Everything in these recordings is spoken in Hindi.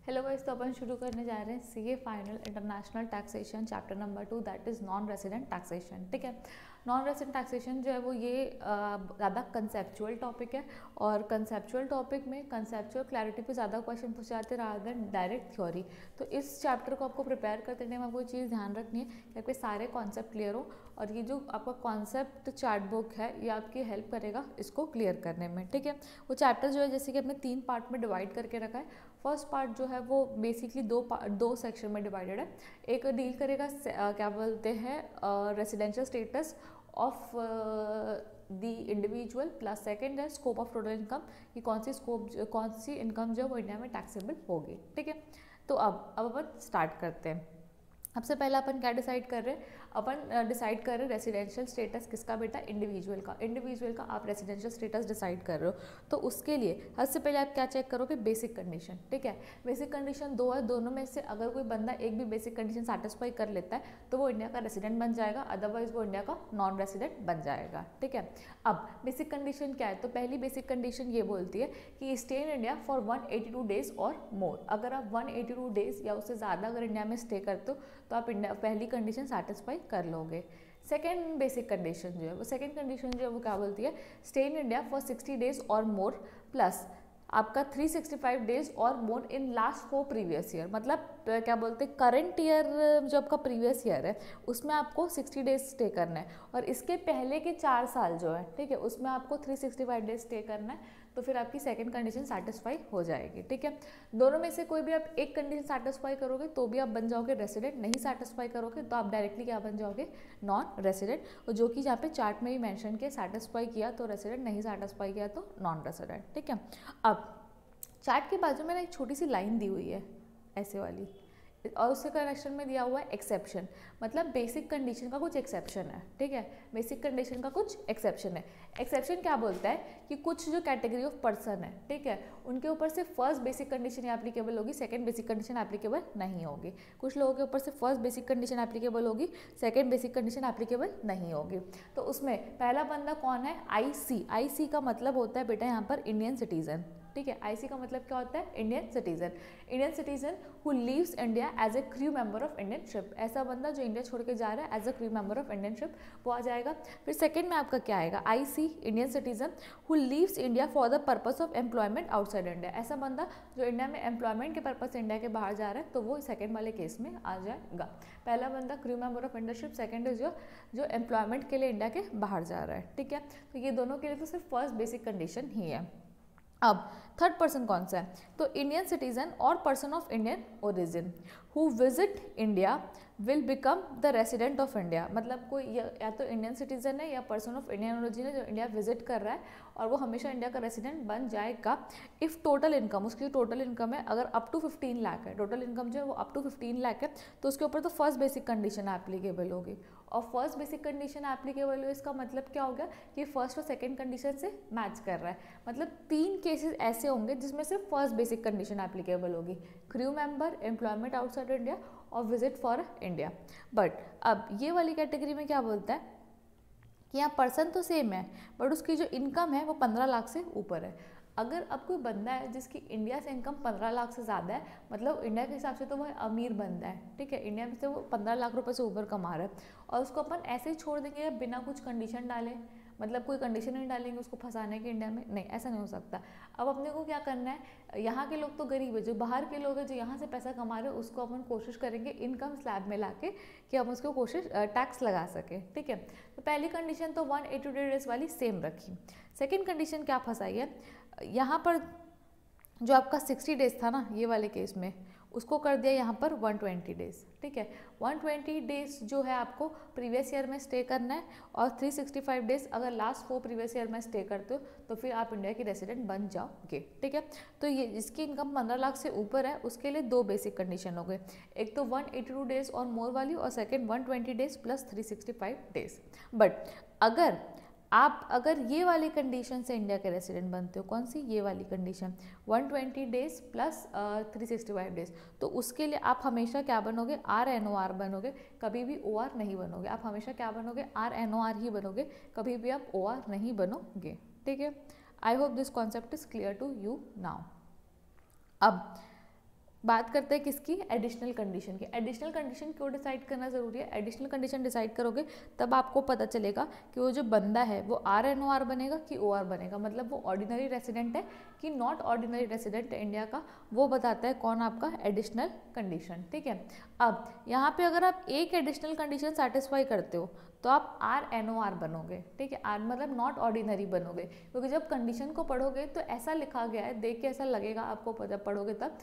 हेलो गाइस, तो अपन शुरू करने जा रहे हैं CA final international taxation chapter number 2 that is non resident taxation. ठीक है, नॉन रेसिडेंट टैक्सेशन जो है वो ये ज़्यादा कंसेप्चुअल टॉपिक है और कंसेप्चुअल टॉपिक में कंसेप्चुअल क्लैरिटी पे ज़्यादा क्वेश्चन पूछे जाते हैं रादर देन डायरेक्ट थ्योरी। तो इस चैप्टर को आपको प्रिपेयर करते टाइम आपको चीज़ ध्यान रखनी है कि आपके सारे कॉन्सेप्ट क्लियर हो और ये जो आपका कॉन्सेप्ट चार्ट बुक है ये आपकी हेल्प करेगा इसको क्लियर करने में। ठीक है, वो चैप्टर जो है जैसे कि हमने 3 पार्ट में डिवाइड करके रखा है। फर्स्ट पार्ट जो है वो बेसिकली दो सेक्शन में डिवाइडेड है। एक डील करेगा क्या बोलते हैं residential status of the individual, plus second है स्कोप ऑफ टोटल इनकम कि कौन सी इनकम जो है वो इंडिया में टैक्सेबल होगी। ठीक है, तो अब अपन स्टार्ट करते हैं। सबसे पहले अपन क्या डिसाइड कर रहे हैं, अपन डिसाइड कर रहे हैं रेसिडेंशियल स्टेटस किसका बेटा, इंडिविजुअल का आप रेसिडेंशियल स्टेटस डिसाइड कर रहे हो। तो उसके लिए सबसे पहले आप क्या चेक करोगे, बेसिक कंडीशन। ठीक है, बेसिक कंडीशन 2 है, दोनों में से अगर कोई बंदा एक भी बेसिक कंडीशन सेटिस्फाई कर लेता है तो वो इंडिया का रेसिडेंट बन जाएगा, अदरवाइज वो इंडिया का नॉन रेसिडेंट बन जाएगा। ठीक है, अब बेसिक कंडीशन क्या है, तो पहली बेसिक कंडीशन ये बोलती है कि stay in India for 182 days और मोर। अगर आप 182 डेज या उससे ज़्यादा अगर इंडिया में स्टे करते हो तो आप इंडिया पहली कंडीशन सेटिस्फाई कर लोगे। सेकेंड बेसिक कंडीशन जो है वो क्या बोलती है, stay in India for 60 days और मोर प्लस आपका 365 डेज और मोर इन लास्ट 4 प्रीवियस ईयर। मतलब क्या बोलते हैं करंट ईयर जो आपका प्रीवियस ईयर है उसमें आपको 60 डेज स्टे करना है और इसके पहले के 4 साल जो है, ठीक है, उसमें आपको 365 डेज स्टे करना है। तो फिर आपकी सेकंड कंडीशन सेटिस्फाई हो जाएगी। ठीक है, दोनों में से कोई भी आप एक कंडीशन सेटिस्फाई करोगे तो भी आप बन जाओगे रेसिडेंट, नहीं सेटिस्फाई करोगे तो आप डायरेक्टली क्या बन जाओगे, नॉन रेसिडेंट। और जो कि यहाँ पे चार्ट में ही मेंशन किया, सेटिस्फाई किया तो रेसिडेंट, नहीं सेटिस्फाई किया तो नॉन रेसिडेंट। ठीक है, अब चार्ट के बाजू में ना एक छोटी सी लाइन दी हुई है ऐसे वाली और उसके कनेक्शन में दिया हुआ है एक्सेप्शन, मतलब बेसिक कंडीशन का कुछ एक्सेप्शन है। ठीक है, बेसिक कंडीशन का कुछ एक्सेप्शन है। एक्सेप्शन क्या बोलता है कि कुछ जो कैटेगरी ऑफ पर्सन है, ठीक है, उनके ऊपर से फर्स्ट बेसिक कंडीशन एप्लीकेबल होगी, सेकंड बेसिक कंडीशन एप्लीकेबल नहीं होगी। कुछ लोगों के ऊपर से फर्स्ट बेसिक कंडीशन एप्लीकेबल होगी, सेकंड बेसिक कंडीशन एप्लीकेबल नहीं होगी। तो उसमें पहला बंदा कौन है, आईसी का मतलब होता है बेटा यहाँ पर इंडियन सिटीजन। ठीक है, आईसी का मतलब क्या होता है, Indian citizen who leaves India as a crew member of Indian ship. ऐसा बंदा जो इंडिया छोड़ के जा रहा है as a crew member of Indian ship, वो आ जाएगा। फिर सेकंड में आपका क्या आएगा, IC Indian citizen who leaves India for the purpose of employment outside India. ऐसा बंदा जो इंडिया में एम्प्लॉयमेंट के पर्पज से इंडिया के बाहर जा रहा है तो वो सेकंड वाले केस में आ जाएगा। पहला बंदा crew member of Indian ship, second is जो एम्प्लॉयमेंट के लिए इंडिया के बाहर जा रहा है। ठीक है, तो ये दोनों के लिए तो सिर्फ फर्स्ट बेसिक कंडीशन ही है। अब थर्ड पर्सन कौन सा है, तो इंडियन सिटीजन और person of Indian origin who visit India will become the resident of India. मतलब कोई या तो इंडियन सिटीजन है या पर्सन ऑफ इंडियन ओरिजिन है जो इंडिया विजिट कर रहा है और वो हमेशा इंडिया का रेसिडेंट बन जाएगा इफ़ टोटल इनकम, उसकी टोटल इनकम है अगर अप टू 15 लाख है, टोटल इनकम जो है वो अप टू 15 लाख है तो उसके ऊपर तो फर्स्ट बेसिक कंडीशन एप्लीकेबल होगी। और फर्स्ट बेसिक कंडीशन एप्लीकेबल हो इसका मतलब क्या हो गया कि फर्स्ट और सेकंड कंडीशन से मैच कर रहा है। मतलब 3 केसेस ऐसे होंगे जिसमें से फर्स्ट बेसिक कंडीशन एप्लीकेबल होगी, crew member, employment outside India और विजिट फॉर इंडिया। बट अब ये वाली कैटेगरी में क्या बोलता है कि यहाँ पर्सन तो सेम है बट उसकी जो इनकम है वो 15 लाख से ऊपर है। अगर अब कोई बंदा है जिसकी इंडिया से इनकम 15 लाख से ज़्यादा है, मतलब इंडिया के हिसाब से तो वह अमीर बंदा है। ठीक है, इंडिया में से वो 15 लाख रुपए से ऊपर कमा रहा है और उसको अपन ऐसे ही छोड़ देंगे या बिना कुछ कंडीशन डाले, मतलब कोई कंडीशन नहीं डालेंगे उसको फंसाने के इंडिया में, नहीं, ऐसा नहीं हो सकता। अब अपने को क्या करना है, यहाँ के लोग तो गरीब है, जो बाहर के लोग हैं जो यहाँ से पैसा कमा रहे हैं उसको अपन कोशिश करेंगे इनकम स्लैब में लाके कि हम उसको टैक्स लगा सकें। ठीक है, तो पहली कंडीशन तो 182 डेज वाली सेम रखी। सेकेंड कंडीशन क्या फंसाई है, यहाँ पर जो आपका 60 डेज था ना ये वाले केस में, उसको कर दिया यहाँ पर 120 डेज। ठीक है, 120 डेज जो है आपको प्रीवियस ईयर में स्टे करना है और 365 डेज अगर लास्ट 4 प्रीवियस ईयर में स्टे करते हो तो फिर आप इंडिया की रेसिडेंट बन जाओगे। ठीक है, तो ये जिसकी इनकम 15 लाख से ऊपर है उसके लिए 2 बेसिक कंडीशन हो गए, एक तो 182 डेज और मोर वाली और second 120 days plus 365 days. But अगर ये वाली कंडीशन से इंडिया के रेसिडेंट बनते हो, कौन सी, ये वाली कंडीशन 120 डेज प्लस 365 डेज, तो उसके लिए आप हमेशा क्या बनोगे, RNOR बनोगे, कभी भी OR नहीं बनोगे। आप हमेशा क्या बनोगे, RNOR ही बनोगे, कभी भी आप OR नहीं बनोगे। ठीक है, I hope this concept is clear to you now. अब बात करते हैं किसकी, एडिशनल कंडीशन की। एडिशनल कंडीशन क्यों डिसाइड करना ज़रूरी है, एडिशनल कंडीशन डिसाइड करोगे तब आपको पता चलेगा कि वो जो बंदा है वो RNOR बनेगा कि OR बनेगा, मतलब वो ऑर्डिनरी रेसिडेंट है कि नॉट ऑर्डिनरी रेसिडेंट है इंडिया का, वो बताता है कौन आपका एडिशनल कंडीशन। ठीक है, अब यहाँ पे अगर आप एक एडिशनल कंडीशन सेटिस्फाई करते हो तो आप RNOR बनोगे। ठीक है, आर मतलब नॉट ऑर्डिनरी बनोगे, क्योंकि जब कंडीशन को पढ़ोगे तो ऐसा लिखा गया है, देख के ऐसा लगेगा आपको जब पढ़ोगे तब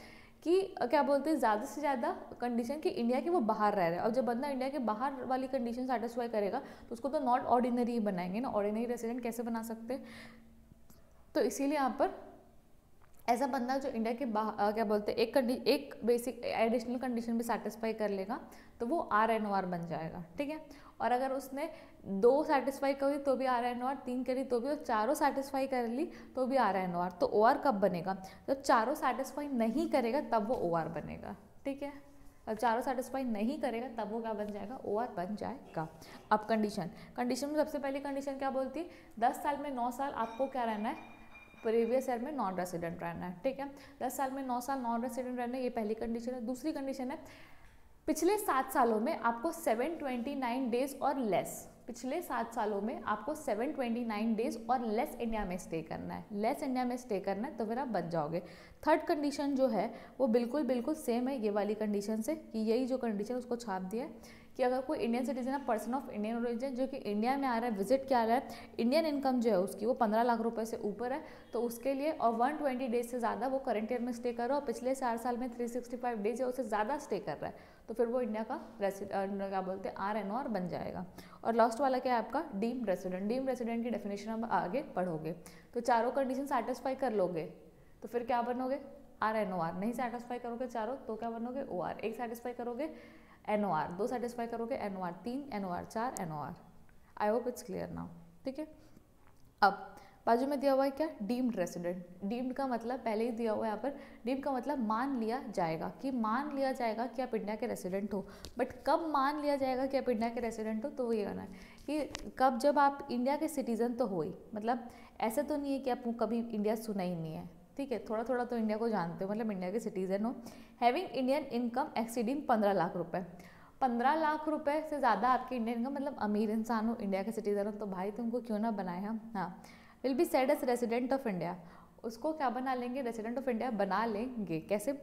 कि क्या बोलते हैं, ज़्यादा से ज़्यादा कंडीशन कि इंडिया के वो बाहर रह रहे हैं। अब जब बंदा इंडिया के बाहर वाली कंडीशन सेटिस्फाई करेगा तो उसको तो नॉट ऑर्डिनरी ही बनाएंगे ना, ऑर्डिनरी रेसिडेंट कैसे बना सकते हैं। तो इसीलिए यहाँ पर ऐसा बंदा जो इंडिया के बाहर क्या बोलते हैं एक बेसिक एडिशनल कंडीशन भी सेटिस्फाई कर लेगा तो वो RNOR बन जाएगा। ठीक है, और अगर उसने 2 सेटिस्फाई करी तो भी RNOR, 3 करी तो भी, और चारों सेटिस्फाई कर ली तो भी RNOR। तो OR कब बनेगा, जब चारों सेटिस्फाई नहीं करेगा तब वो OR बनेगा। ठीक है, अब चारों सेटिस्फाई नहीं करेगा तब वो क्या बन जाएगा, OR बन जाएगा। अब कंडीशन में सबसे पहली कंडीशन क्या बोलती है, 10 साल में 9 साल आपको क्या रहना है, प्रीवियस ईयर में नॉन रेसिडेंट रहना है। ठीक है, 10 साल में 9 साल नॉन रेसिडेंट रहना है, ये पहली कंडीशन है। दूसरी कंडीशन है पिछले 7 सालों में आपको 729 डेज और लेस, पिछले 7 सालों में आपको 729 डेज और लेस इंडिया में स्टे करना है, लेस इंडिया में स्टे करना है तो फिर आप बच जाओगे। थर्ड कंडीशन जो है वो बिल्कुल सेम है ये वाली कंडीशन से, कि यही जो कंडीशन उसको छाप दिया है कि अगर कोई इंडियन सिटीजन है, पर्सन ऑफ इंडियन ओरिजिन जो कि इंडिया में आ रहा है, विजिट क्या रहा है, इंडियन इनकम जो है उसकी वो 15 लाख रुपए से ऊपर है तो उसके लिए, और 120 डेज से ज़्यादा वो करंट ईयर में स्टे कर रहा है और पिछले 4 साल में 365 डेज है उससे ज़्यादा स्टे कर रहा है तो फिर वो इंडिया का क्या बोलते हैं RNOR बन जाएगा। और लास्ट वाला क्या है आपका, डीम्ड रेसिडेंट। डीम्ड रेसिडेंट की डेफिनेशन हम आगे पढ़ोगे। तो चारों कंडीशन सेटिस्फाई कर लोगे तो फिर क्या बनोगे, RNOR। नहीं सेटिस्फाई करोगे चारों तो क्या बनोगे, OR। एक सेटिस्फाई करोगे NOR, 2 सेटिस्फाई करोगे NOR, 3 NOR, 4 NOR। I hope it's clear now. ठीक है, अब बाजू में दिया हुआ है क्या, डीम्ड रेसिडेंट। डीम्ड का मतलब पहले ही दिया हुआ है यहाँ पर, डीम्ड का मतलब मान लिया जाएगा, कि मान लिया जाएगा कि आप इंडिया के रेसिडेंट हो। बट कब मान लिया जाएगा कि आप इंडिया के रेसिडेंट हो, तो वो ये कहना है कि कब, जब आप इंडिया के सिटीजन तो हो ही, मतलब ऐसा तो नहीं है कि आपको कभी इंडिया सुना ही नहीं है। ठीक है, थोड़ा थोड़ा तो इंडिया को जानते हो, मतलब इंडिया के सिटीजन हो। Having Indian income exceeding 15 lakh रुपए, 15 लाख रुपए से ज़्यादा आपकी इंडियन इनकम, मतलब अमीर इंसान हो, इंडिया के सिटीजन हो, तो भाई तुमको क्यों ना बनाए हम। हाँ, will be said as resident of India, उसको क्या बना लेंगे, रेसिडेंट ऑफ इंडिया बना लेंगे। कैसे,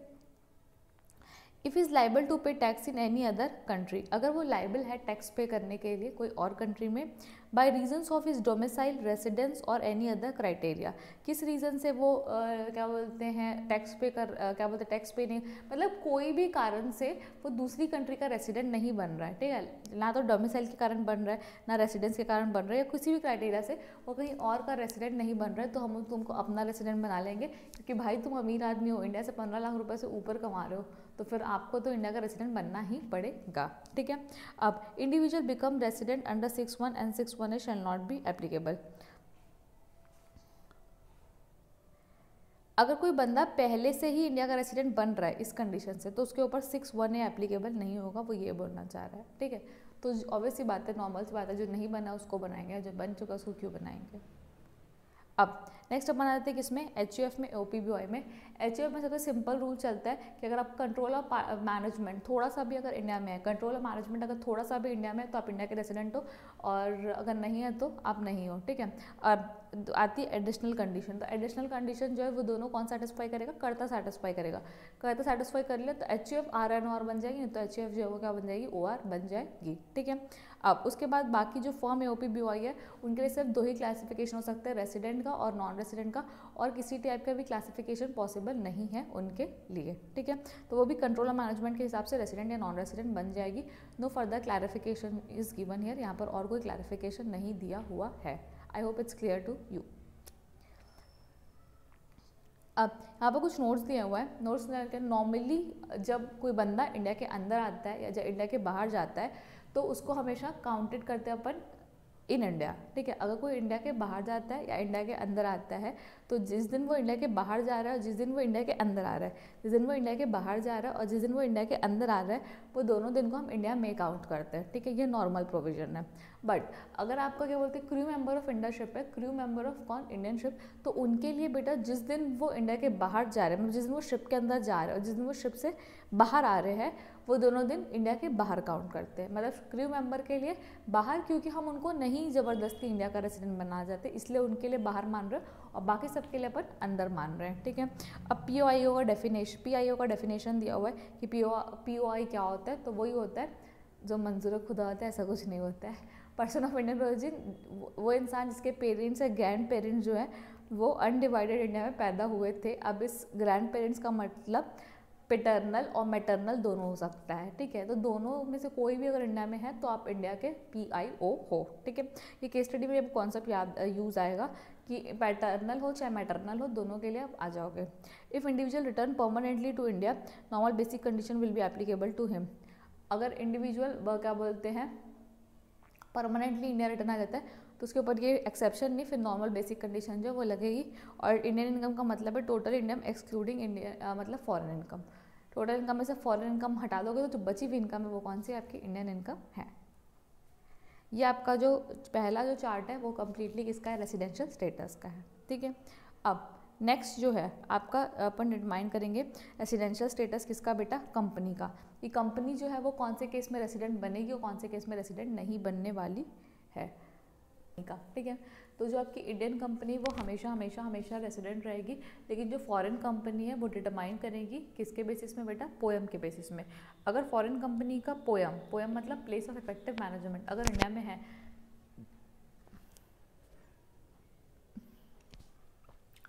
इफ़ इज़ लाइबल टू पे tax in any other country, अगर वो लाइबल है टैक्स पे करने के लिए कोई और कंट्री में, by reasons of is domicile residence और एनी अदर क्राइटेरिया, किस रीज़न से वो क्या बोलते हैं टैक्स पे कर क्या बोलते हैं टैक्स पे नहीं, मतलब कोई भी कारण से वो दूसरी कंट्री का रेसिडेंट नहीं बन रहा है। ठीक है, ना तो डोमिसाइल के कारण बन रहा है, ना रेसिडेंस के कारण बन रहा है, या किसी भी क्राइटेरिया से वो कहीं और का रेसिडेंट नहीं बन रहा है, तो हम तुमको अपना रेसिडेंट बना लेंगे, क्योंकि भाई तुम अमीर आदमी हो, इंडिया से 15 लाख रुपये से ऊपर कमा रहे हो, तो फिर आपको तो इंडिया का रेसिडेंट बनना ही पड़ेगा। ठीक है, अब individual become resident under 6(1) and 6(1) shall not be applicable. अगर कोई बंदा पहले से ही इंडिया का रेसिडेंट बन रहा है इस कंडीशन से, तो उसके ऊपर 6(1) एप्लीकेबल नहीं होगा, वो ये बोलना चाह रहा है। ठीक है, तो ऑब्वियस सी बात है, नॉर्मल सी बात है, जो नहीं बना उसको बनाएंगे, जो बन चुका उसको क्यों बनाएंगे। अब नेक्स्ट अपन आते हैं किसमें, HUF में, OPBOI में। HUF में सबसे सिंपल रूल चलता है कि अगर आप कंट्रोल ऑफ मैनेजमेंट थोड़ा सा भी अगर इंडिया में है, कंट्रोल ऑफ मैनेजमेंट अगर थोड़ा सा भी इंडिया में है तो आप इंडिया के रेसिडेंट हो, और अगर नहीं है तो आप नहीं हो। ठीक है, अब आती है एडिशनल कंडीशन। तो एडिशनल कंडीशन जो है वो दोनों कौन सेटिस्फाई करेगा, कर्ता सेटिस्फाई करेगा। कर्ता सेटिस्फाई कर लिया तो HUF RNOR बन जाएगी, नहीं तो HUF जो है वो क्या बन जाएगी, OR बन जाएगी। ठीक है, अब उसके बाद बाकी जो फॉर्म है OPBOI है उनके लिए सिर्फ 2 ही क्लासिफिकेशन हो सकते हैं, रेसिडेंट का और नॉन रेसिडेंट का, और किसी टाइप का भी क्लासिफिकेशन पॉसिबल नहीं है उनके लिए। ठीक है, तो वो भी कंट्रोल ऑफ मैनेजमेंट के हिसाब से रेसिडेंट या नॉन रेसिडेंट बन जाएगी। No further clarification is given here, यहाँ पर और कोई क्लैरिफिकेशन नहीं दिया हुआ है। I hope it's clear to you. अब यहाँ पर कुछ नोट्स दिया हुआ है। नोट्स नॉर्मली जब कोई बंदा इंडिया के अंदर आता है या जब इंडिया के बाहर जाता है तो उसको हमेशा काउंटेड करते हैं अपन इन इंडिया, ठीक है। अगर कोई इंडिया के बाहर जाता है या इंडिया के अंदर आता है, तो जिस दिन वो इंडिया के बाहर जा रहा है और जिस दिन वो इंडिया के अंदर आ रहा है, जिस दिन वो इंडिया के बाहर जा रहा है और जिस दिन वो इंडिया के अंदर आ रहा है, वो दोनों दिन को हम इंडिया में काउंट करते हैं, ठीक है। ये नॉर्मल प्रोविजन है। बट अगर आपका क्या बोलते हैं crew member of India ship है, क्रू मेंबर ऑफ कौन, इंडियन शिप, तो उनके लिए बेटा जिस दिन वो इंडिया के बाहर जा रहे हैं, मतलब जिस दिन वो शिप के अंदर जा रहे हैं और जिस दिन वो शिप से बाहर आ रहे हैं, वो दोनों दिन इंडिया के बाहर काउंट करते हैं। मतलब क्रू मेंबर के लिए बाहर, क्योंकि हम उनको नहीं ज़बरदस्ती इंडिया का रेसिडेंट बना जाते, इसलिए उनके लिए बाहर मान रहे हैं और बाकी सबके लिए अपन अंदर मान रहे हैं, ठीक है। अब POIO का डेफिनेशन दिया हुआ है कि POI क्या होता है, तो वही होता है जो मंजूर खुदा होता है, ऐसा कुछ नहीं होता है। पर्सन ऑफ इंडियन ओरिजिन वो इंसान जिसके पेरेंट्स या ग्रैंड पेरेंट्स जो है वो अनडिवाइडेड इंडिया में पैदा हुए थे। अब इस ग्रैंड पेरेंट्स का मतलब पेटर्नल और मैटरनल दोनों हो सकता है, ठीक है। तो दोनों में से कोई भी अगर इंडिया में है तो आप इंडिया के PIO हो, ठीक है। ये केस स्टडी में अब कॉन्सेप्ट याद यूज़ आएगा कि पैटर्नल हो चाहे मैटरनल हो, दोनों के लिए आप आ जाओगे। If individual return permanently to India, normal basic condition will be applicable to him. अगर इंडिविजुअल क्या बोलते हैं परमानेंटली इंडिया रिटर्न आ जाता है तो उसके ऊपर ये एक्सेप्शन नहीं, फिर नॉर्मल बेसिक कंडीशन जो वो लगेगी। और इंडियन इनकम का मतलब है टोटल इनकम एक्सक्लूडिंग इंडिया, मतलब फॉरेन इनकम। टोटल इनकम में से फॉरेन इनकम हटा दोगे तो जो बची हुई इनकम है वो कौन सी आपकी इंडियन इनकम है। ये आपका जो पहला जो चार्ट है वो कम्प्लीटली किसका है, रेसिडेंशियल स्टेटस का है, ठीक है। अब नेक्स्ट जो है आपका अपन डिटरमाइन करेंगे रेसिडेंशियल स्टेटस किसका बेटा, कंपनी का। ये कंपनी जो है वो कौन से केस में रेसिडेंट बनेगी और कौन से केस में रेसिडेंट नहीं बनने वाली है का, ठीक है। तो जो आपकी इंडियन कंपनी वो हमेशा हमेशा हमेशा रेसिडेंट रहेगी, लेकिन जो फॉरेन कंपनी है वो डिटरमाइन करेगी किसके बेसिस में बेटा, पोएम के बेसिस में। अगर फॉरेन कंपनी का पोएम मतलब प्लेस ऑफ इफेक्टिव मैनेजमेंट अगर इंडिया में है,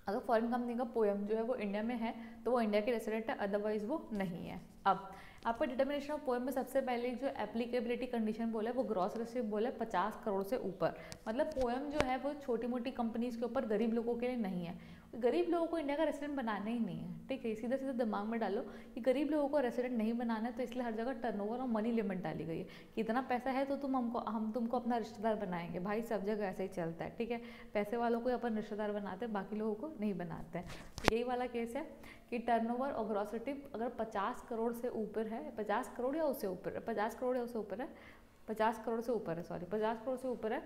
अगर फॉरेन कंपनी का पोएम जो है वो इंडिया में है तो वो इंडिया के रेसिडेंट है, अदरवाइज वो नहीं है। अब आपका डिटर्मिनेशन ऑफ पोएम में सबसे पहले जो एप्लीकेबिलिटी कंडीशन बोला है वो ग्रॉस रिसीव बोला है 50 करोड़ से ऊपर। मतलब पोएम जो है वो छोटी मोटी कंपनीज के ऊपर गरीब लोगों के लिए नहीं है, गरीब लोगों को इंडिया का रेसिडेंट बनाना ही नहीं है, ठीक है। सीधा सीधा दिमाग में डालो कि गरीब लोगों को रेसिडेंट नहीं बनाना है, तो इसलिए हर जगह टर्नओवर और मनी लिमिट डाली गई है कि इतना पैसा है तो हम तुमको अपना रिश्तेदार बनाएंगे। भाई सब जगह ऐसे ही चलता है, ठीक है। पैसे वालों को अपन रिश्तेदार बनाते हैं, बाकी लोगों को नहीं बनाते हैं। तो यही वाला केस है कि टर्नओवर और ग्रॉसिटी अगर 50 करोड़ से ऊपर है, 50 करोड़ या उससे ऊपर है, 50 करोड़ या उससे ऊपर है, 50 करोड़ से ऊपर है, सॉरी 50 करोड़ से ऊपर है,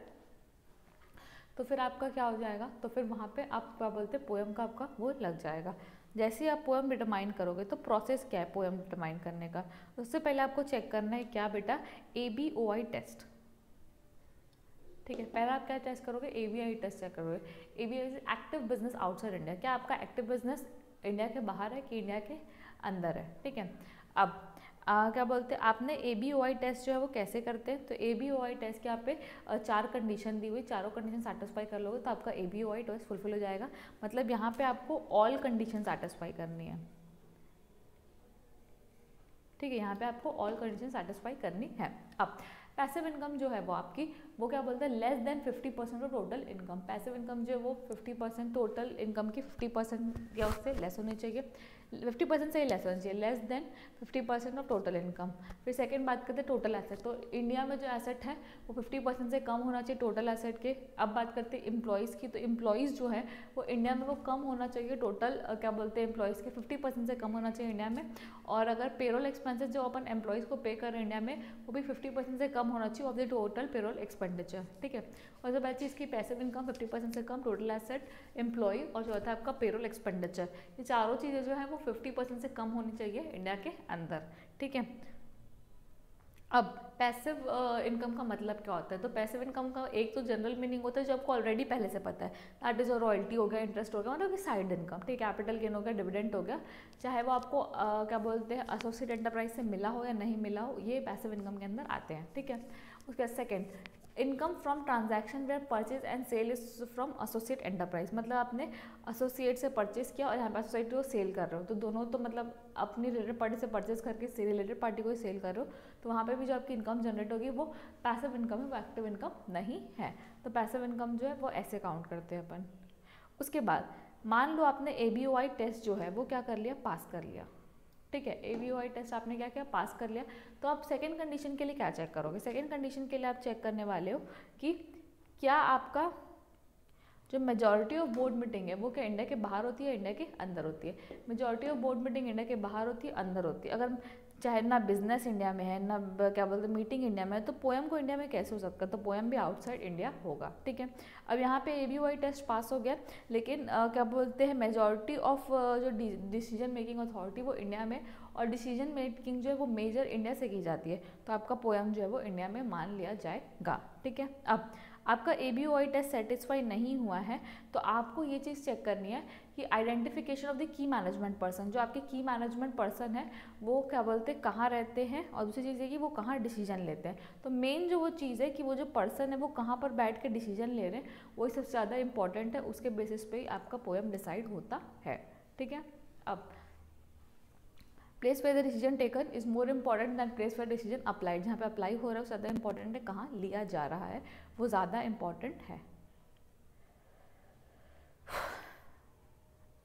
तो फिर आपका क्या हो जाएगा, तो फिर वहाँ पे आप क्या बोलते हैं पोएम का आपका वो लग जाएगा। जैसे ही आप पोएम डिटरमाइन करोगे तो प्रोसेस क्या है पोएम डिटरमाइन करने का, उससे पहले आपको चेक करना है क्या बेटा, ABOI टेस्ट, ठीक है। पहला आप क्या टेस्ट करोगे, ABI टेस्ट चेक करोगे। ABI active business outside India, क्या आपका एक्टिव बिजनेस इंडिया के बाहर है कि इंडिया के अंदर है, ठीक है। अब क्या बोलते हैं आपने ABOI टेस्ट जो है वो कैसे करते हैं, तो ABOI टेस्ट के यहाँ पे 4 कंडीशन दी हुई, चारों कंडीशन सेटिस्फाई कर लोगे तो आपका ABOI टेस्ट फुलफिल हो जाएगा। मतलब यहाँ पे आपको ऑल कंडीशन सेटिस्फाई करनी है, ठीक है। यहाँ पे आपको ऑल कंडीशन सेटिस्फाई करनी है। अब पैसिव इनकम जो है वो आपकी वो क्या बोलते हैं, less than 50% of total income. Passive income जो है वो 50% टोटल इनकम की 50% या उससे लेस होनी चाहिए, 50% से ही लेस होनी चाहिए, less than 50% of total income. फिर सेकंड बात करते हैं टोटल एसेट, तो इंडिया में जो एसेट है वो 50% से कम होना चाहिए टोटल एसेट के। अब बात करते हैं एम्प्लॉयज़ की, तो एम्प्लॉयज़ जो है वो इंडिया में वो कम होना चाहिए टोटल क्या बोलते हैं एम्प्लॉयज़ के 50% से कम होना चाहिए इंडिया में। और अगर पेरोल एक्सपेंसेस जो अपन एम्प्लॉयज़ को पे कर रहे हैं इंडिया में वो भी 50% से कम होना चाहिए of the total payroll expenditure, ठीक है। और जो बची इसकी पैसिव इनकम 50% से कम, टोटल एसेट, एम्प्लॉय और जो होता है आपका पेरोल एक्सपेंडिचर, ये चारों चीज़ें जो है वो 50% से कम होनी चाहिए इंडिया के अंदर, ठीक है। अब पैसिव इनकम का मतलब क्या होता है, तो पैसिव इनकम का एक तो जनरल मीनिंग होता है जो आपको ऑलरेडी पहले से पता है, दैट इज रॉयल्टी हो गया, इंटरेस्ट हो गया, मतलब कि साइड इनकम, ठीक है। कैपिटल गेन हो गया, डिविडेंड हो गया, चाहे वो आपको क्या बोलते हैं एसोसिएट एंटरप्राइज से मिला हो या नहीं मिला हो, ये पैसिव इनकम के अंदर आते हैं, ठीक है। उसके बाद second income from transaction where purchase and sale is from associate enterprise, मतलब आपने एसोसिएट से परचेज किया और यहाँ पे एसोसिएट को सेल कर रहे हो, तो दोनों तो मतलब अपनी रिलेटेड पार्टी से परचेज करके रिलेटेड पार्टी को ही सेल कर रहे हो, तो वहाँ पे भी जो आपकी इनकम जनरेट होगी वो पैसिव इनकम है, वो एक्टिव इनकम नहीं है। तो पैसिव इनकम जो है वो ऐसे काउंट करते हैं अपन। उसके बाद मान लो आपने ABOI टेस्ट जो है वो क्या कर लिया, पास कर लिया, ठीक है। ABOI टेस्ट आपने क्या किया, पास कर लिया, तो आप सेकंड कंडीशन के लिए क्या चेक करोगे, सेकंड कंडीशन के लिए आप चेक करने वाले हो कि क्या आपका जो मेजॉरिटी ऑफ बोर्ड मीटिंग है वो क्या इंडिया के बाहर होती है, इंडिया के अंदर होती है? Majority of board meeting India के बाहर होती है, अंदर होती है। अगर चाहे ना बिजनेस इंडिया में है ना क्या बोलते हैं मीटिंग इंडिया में है, तो पोएम को इंडिया में कैसे हो सकता है? तो पोएम भी आउटसाइड इंडिया होगा, ठीक है। अब यहाँ पे ABOI टेस्ट पास हो गया, लेकिन क्या बोलते हैं मेजॉरिटी ऑफ जो डिसीजन मेकिंग अथॉरिटी वो इंडिया में, और डिसीजन मेकिंग जो है वो मेजर इंडिया से की जाती है, तो आपका पोएम जो है वो इंडिया में मान लिया जाएगा, ठीक है। अब आपका ABOI टेस्ट सेटिस्फाई नहीं हुआ है, तो आपको ये चीज़ चेक करनी है कि identification of the key management person, जो आपके की मैनेजमेंट पर्सन है वो क्या बोलते हैं कहाँ रहते हैं, और दूसरी चीज़ है कि वो कहाँ डिसीजन लेते हैं। तो मेन जो वो चीज़ है कि वो जो पर्सन है वो कहाँ पर बैठ के डिसीजन ले रहे हैं, वही सबसे ज़्यादा इंपॉर्टेंट है, उसके बेसिस पे ही आपका पोएम डिसाइड होता है, ठीक है। अब place where the decision taken is more important than place where decision applied, जहाँ पे अप्लाई हो रहा है वो ज़्यादा इंपॉर्टेंट है, कहाँ लिया जा रहा है वो ज़्यादा इंपॉर्टेंट है।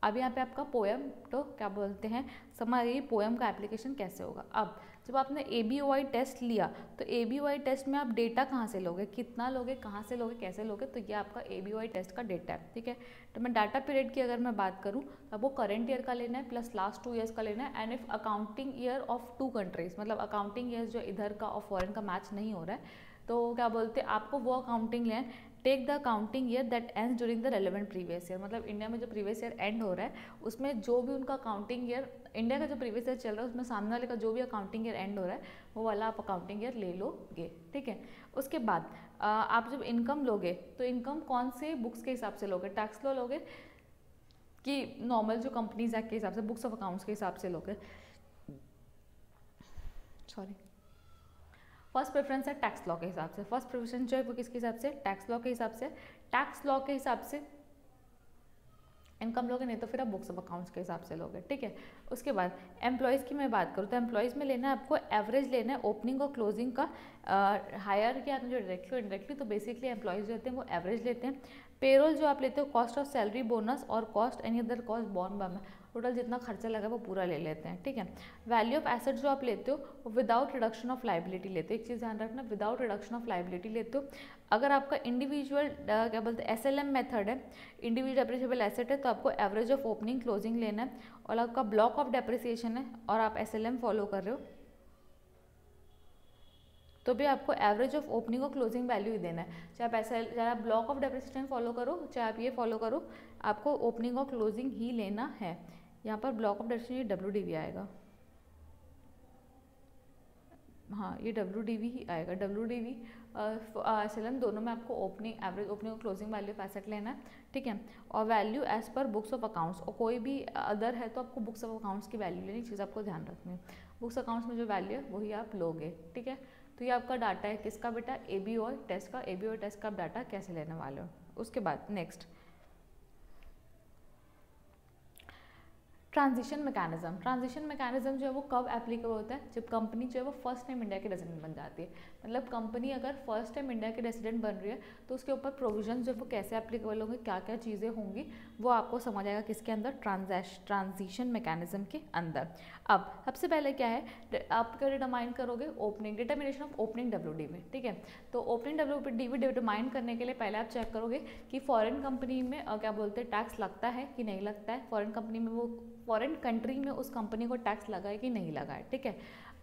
अब यहाँ पे आपका पोएम तो क्या बोलते हैं समझ गई पोएम का एप्लीकेशन कैसे होगा। अब जब आपने ABOI टेस्ट लिया तो ABOI टेस्ट में आप डेटा कहाँ से लोगे, कितना लोगे, कहाँ से लोगे, कैसे लोगे, तो ये आपका ABOI टेस्ट का डेटा है, ठीक है। तो मैं डाटा पीरियड की अगर मैं बात करूँ तो आपको करंट ईयर का लेना है प्लस लास्ट 2 ईयर्स का लेना है, and if accounting year of 2 countries, मतलब अकाउंटिंग ईयर्स जो इधर का और फॉरेन का मैच नहीं हो रहा है, तो क्या बोलते हैं आपको वो अकाउंटिंग लें। Take the accounting year that ends during the relevant previous year, मतलब इंडिया में जो प्रीवियस ईयर एंड हो रहा है उसमें जो भी उनका अकाउंटिंग ईयर इंडिया का जो प्रीवियस ईयर चल रहा है उसमें सामने वाले का जो भी अकाउंटिंग ईयर एंड हो रहा है वो वाला आप अकाउंटिंग ईयर ले लोगे, ठीक है। उसके बाद आप जब इनकम लोगे तो इनकम कौन से बुक्स के हिसाब से लोगे, टैक्स लॉ लोगे कि नॉर्मल जो कंपनीज एक्ट के हिसाब से बुक्स ऑफ अकाउंट्स के हिसाब से लोगे, सॉरी। फर्स्ट प्रेफरेंस है टैक्स लॉ के हिसाब से, फर्स्ट प्रेफरेंस जो है वो किसके हिसाब से, टैक्स लॉ के हिसाब से। टैक्स लॉ के हिसाब से इनकम लोगे, नहीं तो फिर आप बुक्स ऑफ अकाउंट्स के हिसाब से लोगे, ठीक है। उसके बाद एम्प्लॉयज़ की मैं बात करूँ तो एम्प्लॉयज़ में लेना है आपको एवरेज लेना है ओपनिंग और क्लोजिंग का, हायर किया जो डायरेक्टली और इनडायरेक्टली, तो बेसिकली एम्प्लॉयज़ जो होते हैं वो एवरेज लेते हैं। पेरोल जो आप लेते हो कॉस्ट ऑफ सैलरी बोनस और cost any other cost borne by, total जितना खर्चा लगा वो पूरा ले लेते हैं, ठीक है। वैल्यू ऑफ एसेट जो आप लेते हो वो विदाउट रिडक्शन ऑफ लाइबिलिटी लेते हो, एक चीज़ ध्यान रखना विदाउट रिडक्शन ऑफ लाइबिलिटी लेते हो। अगर आपका इंडिविजुअल क्या बोलते हैं SLM मेथड है, इंडिविजुअल डेप्रिसिएबल एसेट है, तो आपको एवरेज ऑफ ओपनिंग क्लोजिंग लेना है, और आपका ब्लॉक ऑफ डेप्रिसिएशन है और आप SLM फॉलो कर रहे हो तो भी आपको एवरेज ऑफ ओपनिंग और क्लोजिंग वैल्यू ही देना है, चाहे आप ब्लॉक ऑफ डेप्रिसिएशन फॉलो करो चाहे आप ये फॉलो करो, आपको ओपनिंग और क्लोजिंग ही लेना है। यहाँ पर ब्लॉक ऑफ डेप्रिसिएशन WDV आएगा, हाँ ये WDV ही आएगा, WDV SLM दोनों में आपको ओपनिंग एवरेज ओपनिंग और क्लोजिंग वैल्यू ऑफ एसेट लेना है, ठीक है। और value as per books of accounts, और कोई भी अदर है तो आपको बुक्स ऑफ अकाउंट्स की वैल्यू लेनी, चीज़ आपको ध्यान रखनी है, बुक्स अकाउंट्स में जो वैल्यू है वही आप लोगे, ठीक है। तो ये आपका डाटा है किसका बेटा, ABOI टेस्ट का। ABOI टेस्ट का डाटा कैसे लेने वाले हो। उसके बाद next transition mechanism. Transition mechanism जो है वो कब एप्लीकेबल होता है, जब कंपनी जो है वो फर्स्ट टाइम इंडिया के रेजिडेंट बन जाती है। मतलब कंपनी अगर फर्स्ट टाइम इंडिया के रेजिडेंट बन रही है तो उसके ऊपर प्रोविजन जो है वो कैसे एप्लीकेबल होंगे, क्या क्या चीज़ें होंगी वो आपको समझ आएगा किसके अंदर, ट्रांजिशन मैकेनिज्म के अंदर। अब सबसे पहले क्या है, आप क्या डिटरमाइन करोगे, opening determination of opening WDV, ठीक है। तो ओपनिंग WDV डिटरमाइन करने के लिए पहले आप चेक करोगे कि फॉरेन कंपनी में क्या बोलते हैं टैक्स लगता है कि नहीं लगता है, फॉरेन कंपनी में वो फॉरेन कंट्री में उस कंपनी को टैक्स लगा है कि नहीं लगा है, ठीक है।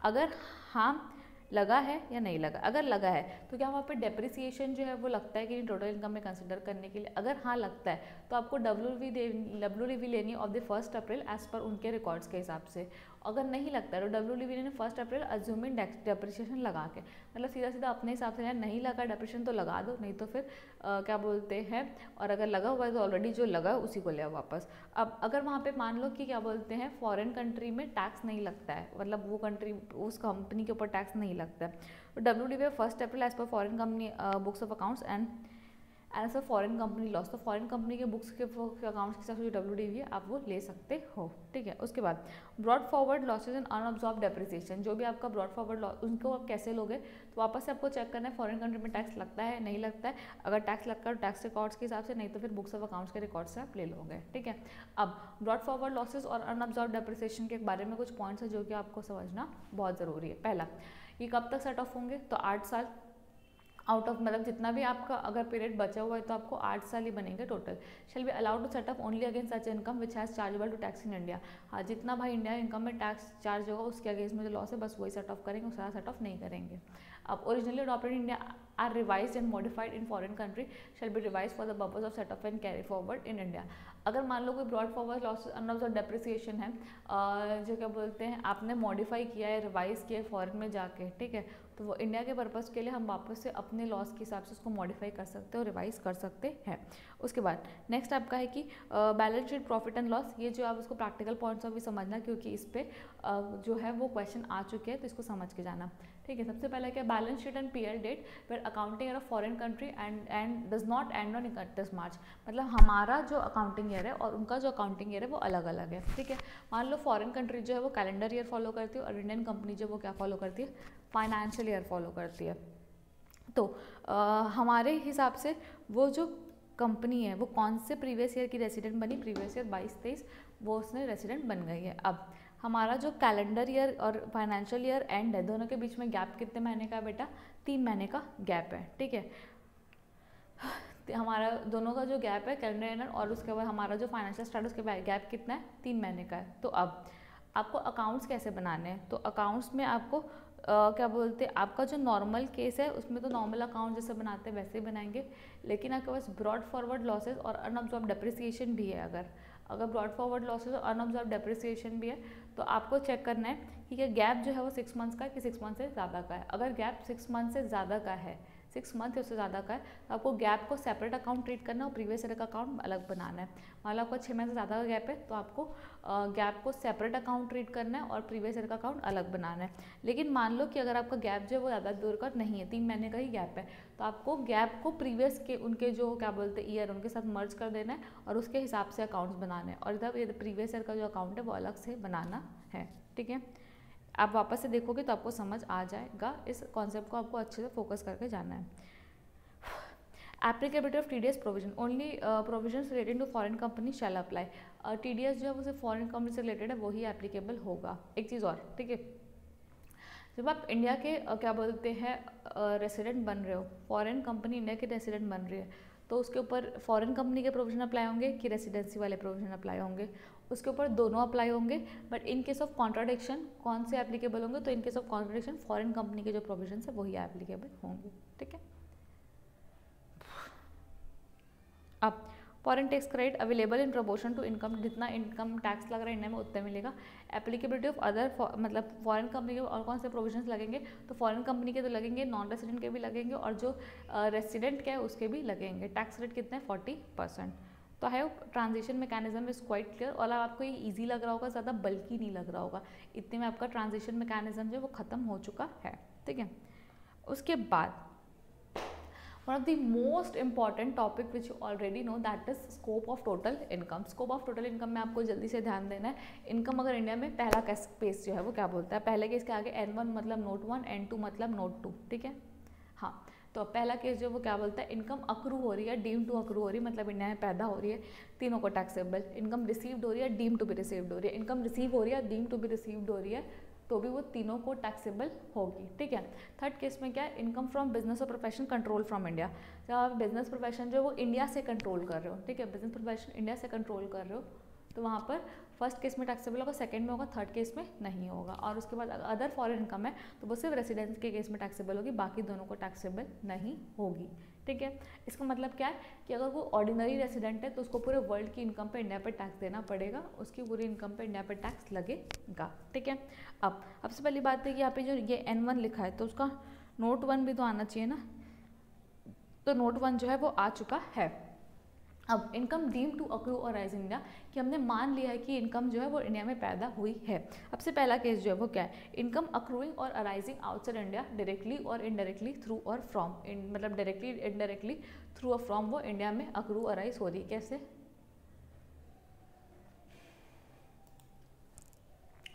अगर हाँ लगा है या नहीं लगा, अगर लगा है तो क्या वहाँ पे डेप्रिसिएशन जो है वो लगता है कि टोटल इनकम में कंसिडर करने के लिए, अगर हाँ लगता है तो आपको WDV लेनी है ऑफ द 1 अप्रैल एज पर उनके रिकॉर्ड्स के हिसाब से। अगर नहीं लगता है तो WDV लेने 1 अप्रैल अज्यूमिंग डेप्रिसिएशन लगा के, मतलब सीधा सीधा अपने हिसाब से नहीं लगा डेप्रिसिएशन तो लगा दो, नहीं तो फिर क्या बोलते हैं, और अगर लगा हुआ है तो ऑलरेडी जो लगा है उसी को ले आओ वापस। अब अगर वहाँ पे मान लो कि क्या बोलते हैं फॉरेन कंट्री में टैक्स नहीं लगता है, मतलब वो कंट्री उस कंपनी के ऊपर टैक्स नहीं लगता है, तो WDV 1 April as per foreign company books of accounts and as a foreign company loss, तो फॉरेन कंपनी के बुक्स के अकाउंट्स के हिसाब से जो WDV है आप वो ले सकते हो, ठीक है। उसके बाद brought forward losses and unabsorbed depreciation, जो भी आपका ब्रॉड फॉरवर्ड लॉस उनको आप कैसे लोगे, तो वापस से आपको चेक करना है फॉरेन कंट्री में टैक्स लगता है नहीं लगता है, अगर टैक्स लगता है तो टैक्स रिकॉर्ड्स के हिसाब से, नहीं तो फिर बुक्स ऑफ अकाउंट्स के रिकॉर्ड से आप ले लोगे, ठीक है। अब ब्रॉड फॉरवर्ड लॉसेज और अनअब्जॉर्ब डेप्रिसिएशन के बारे में कुछ पॉइंट्स है जो कि आपको समझना बहुत ज़रूरी है। पहला, ये कब तक सेट ऑफ होंगे, तो 8 साल, आउट ऑफ मतलब जितना भी आपका अगर पीरियड बचा हुआ है तो आपको 8 साल ही बनेंगे total. Shall be allowed to set up only against such income which has chargeable to tax in India. हाँ, जितना भाई इंडिया इनकम में टैक्स चार्ज होगा उसके अगेंस्ट में जो लॉस है बस वही सेट ऑफ करेंगे, उसका सेट ऑफ नहीं करेंगे। अब originally adopted in India or revised and modified in foreign country shall be revise for the purpose of set off and carry forward in India. अगर मान लो कोई brought forward loss unobserve depreciation है, जो क्या बोलते हैं आपने मॉडिफाई किया है, रिवाइज किया है फॉरेन में जाके, ठीक है, तो वो इंडिया के पर्पज़ के लिए हम वापस से अपने लॉस के हिसाब से उसको मॉडिफाई कर सकते हैं और रिवाइज कर सकते हैं। उसके बाद नेक्स्ट आपका है कि balance sheet profit and loss. ये जो आप उसको प्रैक्टिकल पॉइंट्स ऑफ भी समझना, क्योंकि इस पे जो है वो क्वेश्चन आ चुके हैं, तो इसको समझ के जाना, ठीक है। सबसे पहले क्या, balance sheet and PL date where accounting year of foreign country and does not end on 31 March. मतलब हमारा जो अकाउंटिंग ईयर है और उनका जो अकाउंटिंग ईयर है वो अलग अलग है, ठीक है। मान लो फॉरेन कंट्री जो है वो कैलेंडर ईयर फॉलो करती है और इंडियन कंपनी जो वो क्या फॉलो करती है, फाइनेंशियल ईयर फॉलो करती है। तो हमारे हिसाब से वो जो कंपनी है वो कौन से प्रीवियस ईयर की रेसिडेंट बनी, प्रीवियस ईयर 22-23 वो उसने रेसिडेंट बन गई है। अब हमारा जो कैलेंडर ईयर और फाइनेंशियल ईयर एंड है, दोनों के बीच में गैप कितने महीने का है बेटा, 3 महीने का गैप है, ठीक है। हमारा दोनों का जो गैप है कैलेंडर ईयर और उसके बाद हमारा जो फाइनेंशियल स्टेटस के गैप कितना है, 3 महीने का है। तो अब आपको अकाउंट्स कैसे बनाने हैं, तो अकाउंट्स में आपको क्या बोलते हैं, आपका जो नॉर्मल केस है उसमें तो नॉर्मल अकाउंट जैसे बनाते हैं वैसे ही बनाएंगे, लेकिन आपके पास ब्रॉड फॉरवर्ड लॉसेस और अनअब्जॉर्ब डेप्रिसिएशन भी है। अगर ब्रॉड फॉरवर्ड लॉसेस और अनअब्जॉर्ब डेप्रिसिएशन भी है तो आपको चेक करना है कि क्या गैप जो है वो 6 मंथ्स का है कि 6 मंथ से ज़्यादा का है। अगर गैप 6 मंथ से ज़्यादा का है, 6 मंथ या उससे ज़्यादा का है, तो आपको गैप को सेपरेट अकाउंट ट्रीट करना और प्रीवियस ईयर का अकाउंट अलग बनाना है। मान लो आपका 6 महीने से ज़्यादा का गैप है तो आपको गैप को सेपरेट अकाउंट ट्रीट करना है और प्रीवियस ईयर का अकाउंट अलग बनाना है। लेकिन मान लो कि अगर आपका गैप जो है वो ज़्यादा दूर का नहीं है, 3 महीने का ही गैप है, तो आपको गैप को प्रीवियस के उनके जो क्या बोलते हैं ईयर उनके साथ मर्ज कर देना है और उसके हिसाब से अकाउंट्स बनाने हैं और इधर प्रीवियस ईयर का जो अकाउंट है वो अलग से बनाना है, ठीक है। आप वापस से देखोगे तो आपको समझ आ जाएगा, इस कॉन्सेप्ट को आपको अच्छे से फोकस करके जाना है। Applicability of TDS provision, only provision related to foreign company shall apply. TDS जो है वो सिर्फ फॉरेन कंपनी से रिलेटेड है, वही एप्लीकेबल होगा। एक चीज़ और, ठीक है, जब आप इंडिया के क्या बोलते हैं रेसिडेंट बन रहे हो, फॉरेन कंपनी इंडिया के रेसिडेंट बन रही है, तो उसके ऊपर फॉरेन कंपनी के प्रोविजन अप्लाई होंगे कि रेसिडेंसी वाले प्रोविजन अप्लाई होंगे, उसके ऊपर दोनों अप्लाई होंगे। But in case of contradiction कौन से एप्लीकेबल होंगे, तो इन case of contradiction foreign company के जो प्रोविजन है वही एप्लीकेबल होंगे, ठीक है। अब foreign tax credit available in proportion to income, जितना इनकम टैक्स लग रहा है इंडिया में उतना मिलेगा। एप्लीकेबिलिटी ऑफ अदर मतलब फॉरेन कंपनी के और कौन से प्रोविजंस लगेंगे, तो फॉरेन कंपनी के तो लगेंगे, नॉन रेसिडेंट के भी लगेंगे और जो रेसिडेंट के है उसके भी लगेंगे। टैक्स रेट कितना है 40%। तो I hope transition mechanism is quite clear और आपको ये ईजी लग रहा होगा, ज़्यादा बल्कि नहीं लग रहा होगा, इतने में आपका ट्रांजिशन मैकेनिज्म जो है वो ख़त्म हो चुका है, ठीक है। उसके बाद one of the most important topic which you already know that is scope of total income। scope of total income में आपको जल्दी से ध्यान देना है। इनकम अगर इंडिया में पहला केस जो है वो क्या बोलता है, पहले केस के आगे N1 मतलब नोट 1, N2 मतलब नोट 2, ठीक है। हाँ, तो पहला केस जो वो क्या बोलता है, इनकम अक्रू हो रही है, डीम टू अक्रू हो रही है, मतलब इंडिया में पैदा हो रही है, तीनों को टैक्सेबल। इनकम रिसीव्ड हो रही है, डीम टू बी रिसीव्ड हो रही है, इनकम रिसीव हो रही है, डीम टू बी रिसीव्ड हो रही है, तो भी वो तीनों को टैक्सेबल होगी, ठीक है। थर्ड केस में क्या है, इनकम फ्रॉम बिजनेस और प्रोफेशन कंट्रोल फ्रॉम इंडिया। जब आप बिजनेस प्रोफेशन जो वो इंडिया से कंट्रोल कर रहे हो, ठीक है, बिजनेस प्रोफेशन इंडिया से कंट्रोल कर रहे हो, तो वहाँ पर फर्स्ट केस में टैक्सेबल होगा, सेकंड में होगा, थर्ड केस में नहीं होगा। और उसके बाद अदर फॉरेन इनकम है तो वो सिर्फ रेसिडेंस के केस में टैक्सेबल होगी, बाकी दोनों को टैक्सेबल नहीं होगी, ठीक है। इसका मतलब क्या है कि अगर वो ऑर्डिनरी रेसिडेंट है तो उसको पूरे वर्ल्ड की इनकम पे इंडिया पे टैक्स देना पड़ेगा, उसकी पूरी इनकम पे इंडिया पे टैक्स लगेगा, ठीक है। अब सबसे पहली बात है कि यहाँ पे जो ये N1 लिखा है तो उसका नोट 1 भी तो आना चाहिए ना, तो नोट 1 जो है वो आ चुका है। अब इनकम डीम टू अक्रू और राइज इन इंडिया, कि हमने मान लिया है कि इनकम जो है वो इंडिया में पैदा हुई है। अब से पहला केस जो है वो क्या है, इनकम अक्रूइंग और अराइजिंग आउटसाइड इंडिया डायरेक्टली और इनडायरेक्टली थ्रू और फ्रॉम, मतलब डायरेक्टली इनडायरेक्टली थ्रू और फ्रॉम वो इंडिया में अक्रू अराइज हो रही है। कैसे,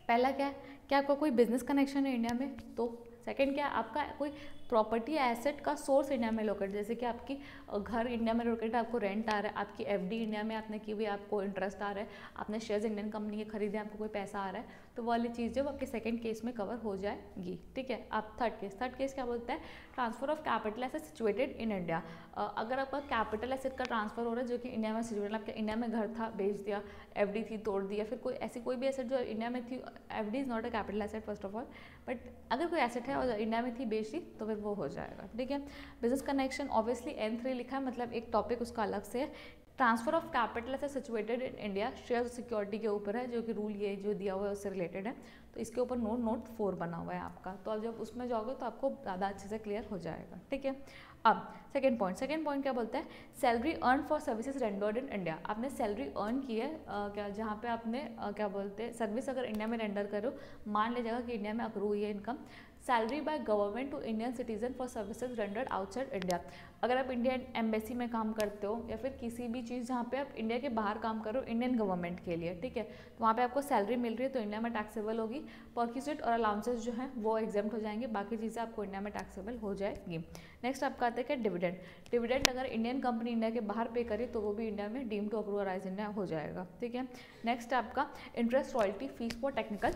पहला क्या है कि आपका कोई बिजनेस कनेक्शन है इंडिया में, तो सेकंड क्या है, आपका कोई प्रॉपर्टी एसेट का सोर्स इंडिया में लोकेट, जैसे कि आपकी घर इंडिया में लोकेट है, आपको रेंट आ रहा है, आपकी एफडी इंडिया में आपने की हुई, आपको इंटरेस्ट आ रहा है, आपने शेयर्स इंडियन कंपनी के खरीदे, आपको कोई पैसा आ रहा है, तो वो वाली चीज़ जो आपके सेकंड केस में कवर हो जाएगी, ठीक है। आप थर्ड केस क्या बोलता है, transfer of capital asset situated in India. अगर आपका कैपिटल एसेट का ट्रांसफर हो रहा है जो कि इंडिया में सिचुएटेड, आपके इंडिया में घर था बेच दिया, एफडी थी तोड़ दिया, फिर कोई ऐसी कोई भी एसेट जो इंडिया में थी, FD is not a capital asset first of all, but अगर कोई एसेट है और इंडिया में थी बेच दी तो फिर वो हो जाएगा, ठीक है। बिजनेस कनेक्शन ऑब्वियसली N3 लिखा है, मतलब एक टॉपिक उसका अलग से है। Transfer of capital asset situated in India, share security के ऊपर है, जो कि रूल ये जो दिया हुआ है उससे रिलेटेड है, तो इसके ऊपर नोट 4 बना हुआ है आपका, तो अब जब उसमें जाओगे तो आपको ज़्यादा अच्छे से क्लियर हो जाएगा, ठीक है। अब सेकंड पॉइंट क्या बोलता है, salary earn for services rendered in India. आपने सैलरी अर्न की है क्या, जहाँ पे आपने क्या बोलते हैं सर्विस अगर इंडिया में रेंडर करो, मान लीजिएगा कि इंडिया में अक्रू हुई है income, salary by government to Indian citizen for services rendered outside India. अगर आप इंडियन एम्बेसी में काम करते हो या फिर किसी भी चीज़ जहाँ पे आप इंडिया के बाहर काम करो इंडियन गवर्नमेंट के लिए, ठीक है, तो वहाँ पे आपको सैलरी मिल रही है तो इंडिया में टैक्सेबल होगी, परक्यूजिट और अलाउंसेस जो हैं वो एग्जाम्प्ट हो जाएंगे, बाकी चीज़ें आपको इंडिया में टैक्सेबल हो जाएगी। नेक्स्ट आपका आता है क्या, डिविडेंड। डिविडेंड अगर इंडियन कंपनी इंडिया के बाहर पे करे तो वो भी इंडिया में deem to accrue arise India हो जाएगा, ठीक है। नेक्स्ट आपका interest, royalty, fees for technical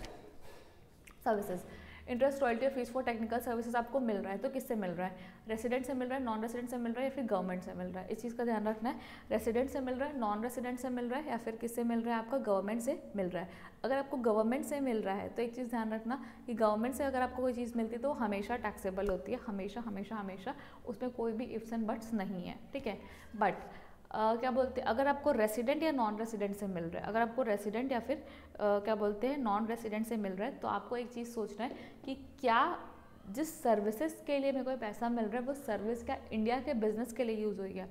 services. Interest, royalty और फीस फॉर टेक्निकल सर्विसेज आपको मिल रहा है तो किससे मिल रहा है, रेसिडेंट से मिल रहा है, नॉन रेसिडेंट से मिल रहा है या फिर गवर्नमेंट से मिल रहा है, इस चीज़ का ध्यान रखना है। रेसिडेंट से मिल रहा है, नॉन रेसिडेंट से मिल रहा है या फिर किससे मिल रहा है, आपका गवर्नमेंट से मिल रहा है। अगर आपको गवर्नमेंट से मिल रहा है तो एक चीज़ ध्यान रखना कि गवर्नमेंट से अगर आपको कोई चीज़ मिलती है तो हमेशा टैक्सेबल होती है, हमेशा हमेशा हमेशा, उसमें कोई भी इफ्स एंड बट्स नहीं है, ठीक है। बट क्या बोलते हैं, अगर आपको रेसिडेंट या नॉन रेसिडेंट से मिल रहा है, अगर आपको रेसिडेंट या फिर क्या बोलते हैं नॉन रेसिडेंट से मिल रहा है, तो आपको एक चीज़ सोचना है कि क्या जिस सर्विसेज के लिए मेरे को पैसा मिल रहा है वो सर्विस क्या इंडिया के बिजनेस के लिए यूज़ हुई है।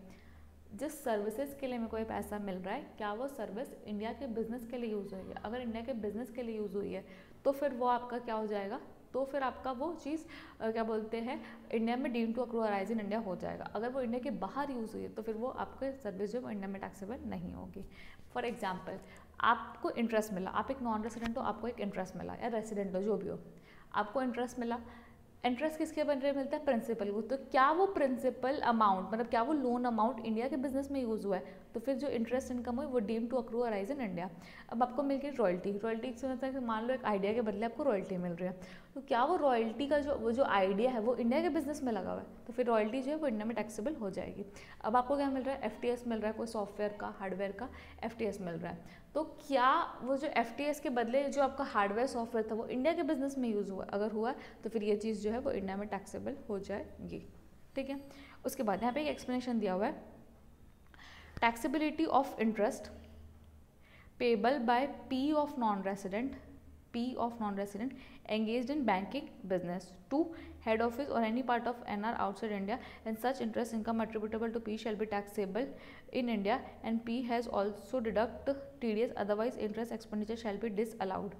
जिस सर्विसेज के लिए मेरे को पैसा मिल रहा है क्या वो सर्विस इंडिया के बिजनेस के लिए यूज़ हुई है। अगर इंडिया के बिजनेस के लिए यूज़ हुई है तो फिर वो आपका क्या हो जाएगा, तो फिर आपका वो चीज़ क्या बोलते हैं इंडिया में deem to accrue arise in India हो जाएगा। अगर वो इंडिया के बाहर यूज़ हुई है तो फिर वो आपके सर्विस जो इंडिया में टैक्सेबल नहीं होगी। फॉर एग्जाम्पल आपको इंटरेस्ट मिला, आप एक नॉन रेसिडेंट हो, आपको एक इंटरेस्ट मिला, या रेसिडेंट हो जो भी हो, आपको इंटरेस्ट मिला, इंटरेस्ट किसके बन रहे मिलता है, प्रिंसिपल को। तो क्या वो प्रिंसिपल अमाउंट मतलब क्या वो लोन अमाउंट इंडिया के बिजनेस में यूज़ हुआ है, तो फिर जो इंटरेस्ट इनकम हुई वो deem to accrue arise in India. अब आपको मिल गई रॉयल्टी, रॉयल्टी से मतलब कि मान लो एक आइडिया के बदले आपको रॉयल्टी मिल रही है, तो क्या वो रॉयल्टी का जो आइडिया है वो इंडिया के बिजनेस में लगा हुआ है, तो फिर रॉयल्टी जो है वो इंडिया में टैक्सेबल हो जाएगी। अब आपको क्या मिल रहा है, FTS मिल रहा है, कोई सॉफ्टवेयर का हार्डवेयर का FTS मिल रहा है, तो क्या वो जो FTS के बदले जो आपका हार्डवेयर सॉफ्टवेयर था वो इंडिया के बिजनेस में यूज़ हुआ, अगर हुआ तो फिर ये चीज़ जो है वो इंडिया में टैक्सेबल हो जाएगी, ठीक है। उसके बाद यहाँ पे एक एक्सप्लेनेशन दिया हुआ है, taxability of interest payable by P of non resident engaged in banking business to head office or any part of NR outside India, and such interest income attributable to P shall be taxable in India, and P has also deduct TDS, otherwise interest expenditure shall be disallowed।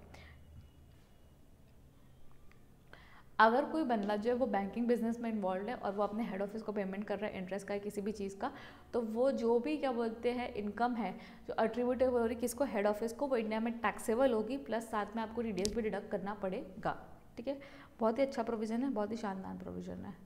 अगर कोई बंदा जो है वो बैंकिंग बिजनेस में इन्वॉल्व है और वो अपने हेड ऑफिस को पेमेंट कर रहा है इंटरेस्ट का किसी भी चीज़ का, तो वो जो भी क्या बोलते हैं इनकम है जो अट्रीब्यूटेबल हो रही किसको, हेड ऑफिस को, वो इंडिया में टैक्सेबल होगी, प्लस साथ में आपको TDS भी डिडक्ट करना पड़ेगा, ठीक है। बहुत ही अच्छा प्रोविज़न है, बहुत ही शानदार प्रोविज़न है।